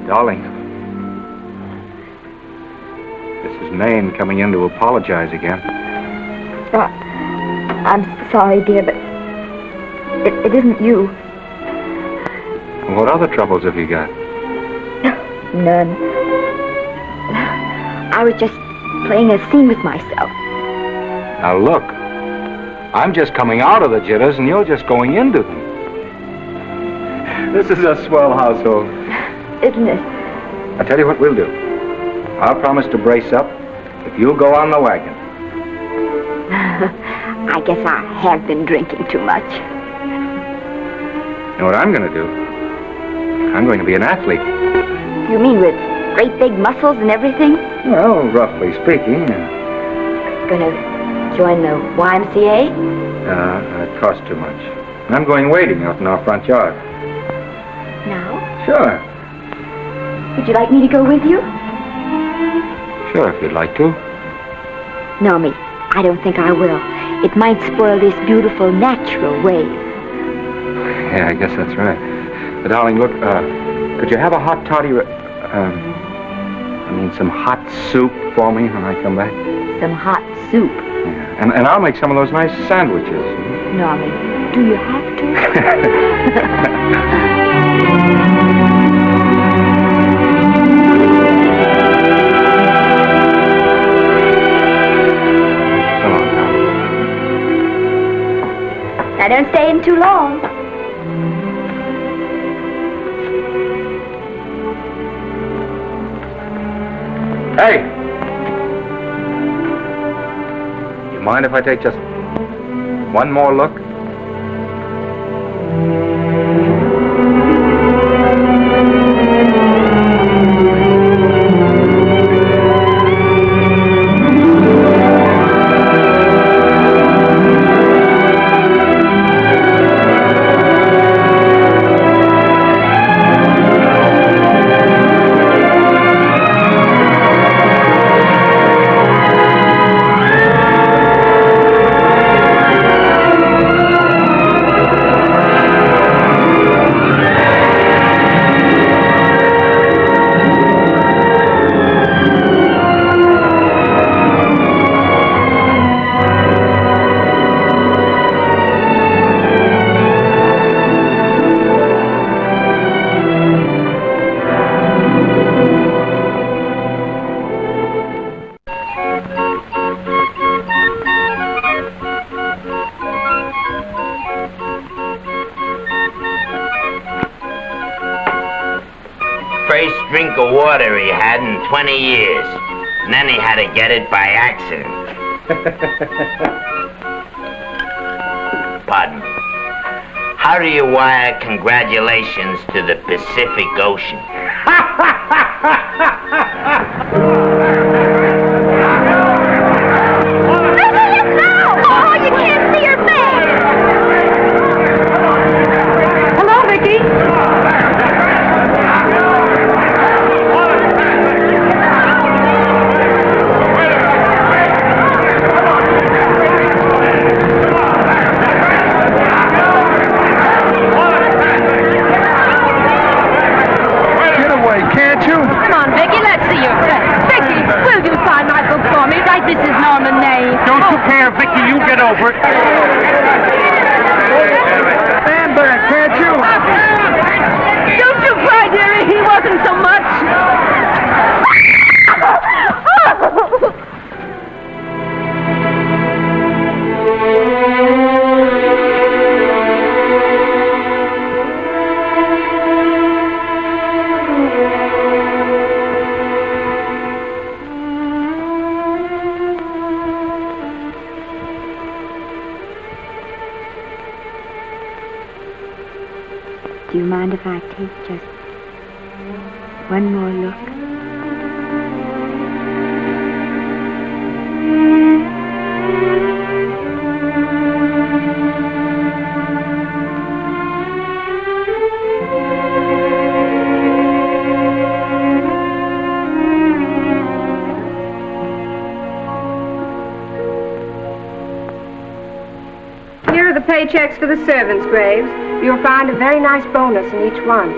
Darling, this is Maine coming in to apologize again. I'm sorry, dear, but it isn't you. What other troubles have you got? None. I was just playing a scene with myself. Now look, I'm just coming out of the jitters and you're just going into them. This is a swell household. Isn't it? I'll tell you what we'll do. I'll promise to brace up if you'll go on the wagon. I guess I have been drinking too much. You know what I'm going to do? I'm going to be an athlete. You mean with great big muscles and everything? Well, roughly speaking. Gonna join the YMCA? It costs too much. I'm going wading out in our front yard. Now? Sure. Would you like me to go with you? Sure, if you'd like to. No, me. I don't think I will. It might spoil this beautiful, natural wave. Yeah, I guess that's right. But, darling, look, could you have a hot toddy, some hot soup for me when I come back? Some hot soup? Yeah, and I'll make some of those nice sandwiches. Normie, do you have to? Now, don't stay in too long. Hey! You mind if I take just one more look? order he had in 20 years. And then he had to get it by accident. Pardon me. How do you wire congratulations to the Pacific Ocean? Oh, you can't see her face! Hello, Vicky. Get away, can't you? Come on, Vicky, let's see your face. Vicky, will you sign my book for me? Write this is Norman May. Don't you care, Vicky, you get over it. Stand back, can't you? Don't you cry, dearie. He wasn't so much. Do you mind if I take just one more look? Here are the paychecks for the servants' graves. You'll find a very nice bonus in each one.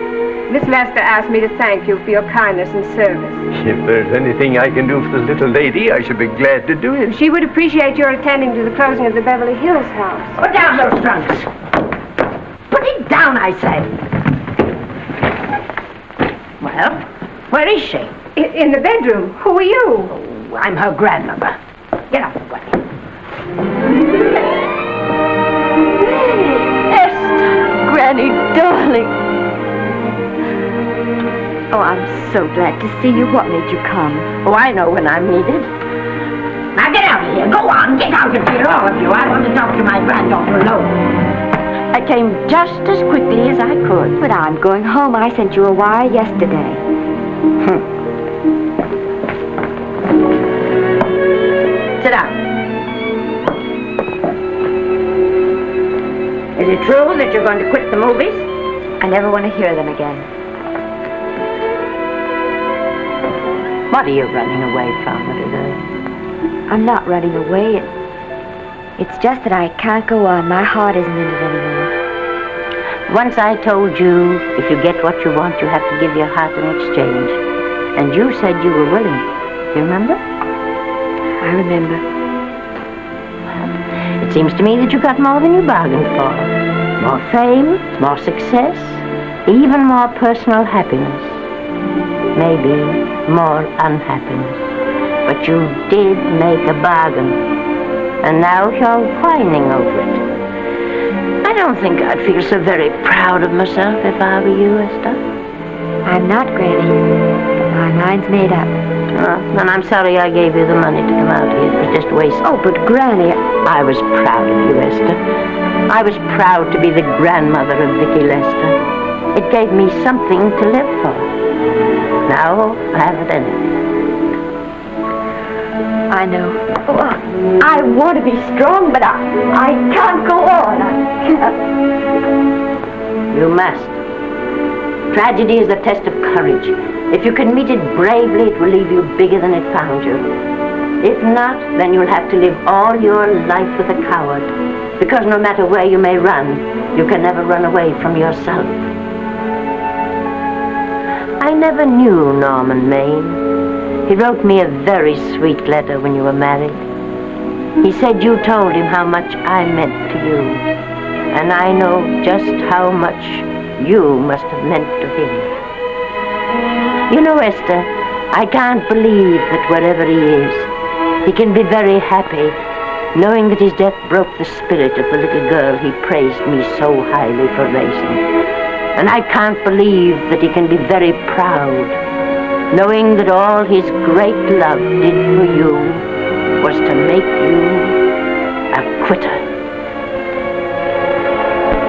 Miss Lester asked me to thank you for your kindness and service. If there's anything I can do for the little lady, I should be glad to do it. She would appreciate your attending to the closing of the Beverly Hills house. Put down those trunks. Put it down, I say. Well, where is she? In the bedroom. Who are you? Oh, I'm her grandmother. Get off the way. Granny, darling. Oh, I'm so glad to see you. What made you come? Oh, I know when I'm needed. Now get out of here. Go on. Get out of here, all of you. I want to talk to my granddaughter alone. I came just as quickly as I could. But I'm going home. I sent you a wire yesterday. Sit down. Is it true that you're going to quit the movies? I never want to hear them again. What are you running away from, little girl? I'm not running away. It's just that I can't go on. My heart isn't in it anymore. Once I told you, if you get what you want, you have to give your heart in exchange. And you said you were willing. Do you remember? I remember. It seems to me that you got more than you bargained for. More fame, more success, even more personal happiness. Maybe more unhappiness. But you did make a bargain. And now you're whining over it. I don't think I'd feel so very proud of myself if I were you, Esther. I'm not, Granny. My mind's made up. Well, then I'm sorry I gave you the money to come out here. It was just waste. Oh, but Granny... I was proud of you, Esther. I was proud to be the grandmother of Vicky Lester. It gave me something to live for. Now I haven't anything. I know. Oh, I want to be strong, but I can't go on. I can't. You must. Tragedy is a test of courage. If you can meet it bravely, it will leave you bigger than it found you. If not, then you'll have to live all your life with a coward. Because no matter where you may run, you can never run away from yourself. I never knew Norman Maine. He wrote me a very sweet letter when you were married. He said you told him how much I meant to you. And I know just how much you must have meant to him. You know, Esther, I can't believe that wherever he is, he can be very happy, knowing that his death broke the spirit of the little girl he praised me so highly for raising. And I can't believe that he can be very proud, knowing that all his great love did for you was to make you a quitter.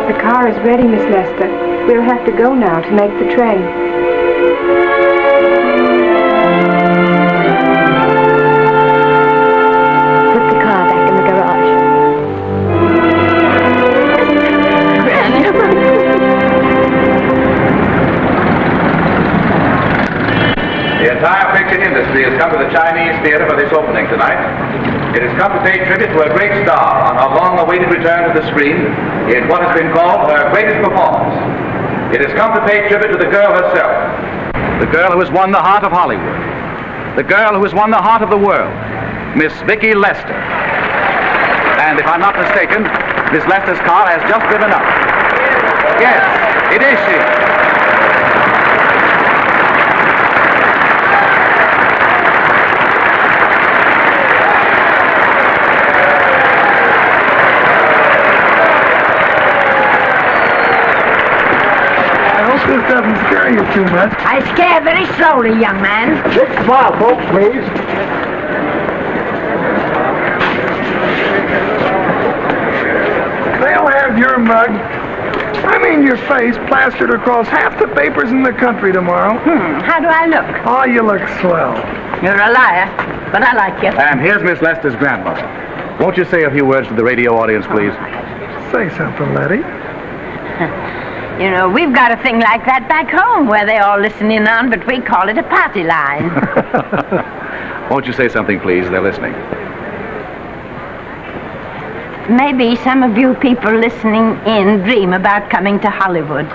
The car is ready, Miss Lester. We'll have to go now to make the train. Put the car back in the garage. The entire picture industry has come to the Chinese theater for this opening tonight. It has come to pay tribute to a great star on her long-awaited return to the screen in what has been called her greatest performance. It has come to pay tribute to the girl herself. The girl who has won the heart of Hollywood. The girl who has won the heart of the world. Miss Vicki Lester. And if I'm not mistaken, Miss Lester's car has just driven up. Yes, it is she. This doesn't scare you too much. I scare very slowly, young man. Just smile, folks, please. They'll have your mug, I mean your face, plastered across half the papers in the country tomorrow. How do I look? Oh, you look swell. You're a liar, but I like you. And here's Miss Lester's grandmother. Won't you say a few words to the radio audience, please? Say something, Letty. You know, we've got a thing like that back home where they all listen in on, but we call it a party line. Won't you say something, please? They're listening. Maybe some of you people listening in dream about coming to Hollywood.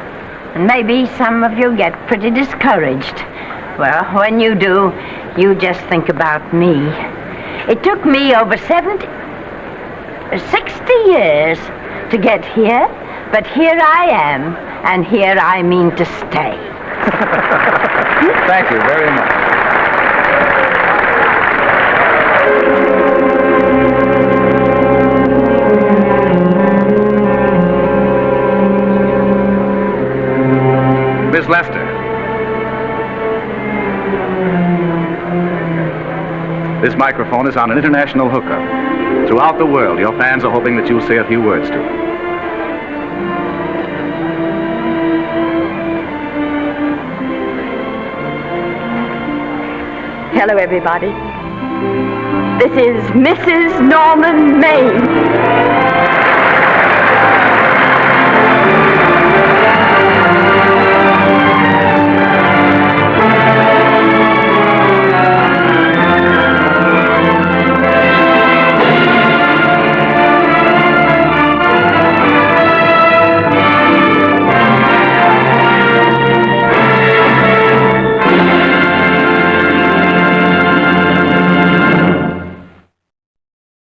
And maybe some of you get pretty discouraged. Well, when you do, you just think about me. It took me over 60 years to get here, but here I am, and here I mean to stay. Thank you very much. Miss Lester. This microphone is on an international hookup. Throughout the world, your fans are hoping that you'll say a few words to them. Hello, everybody. This is Mrs. Norman Maine.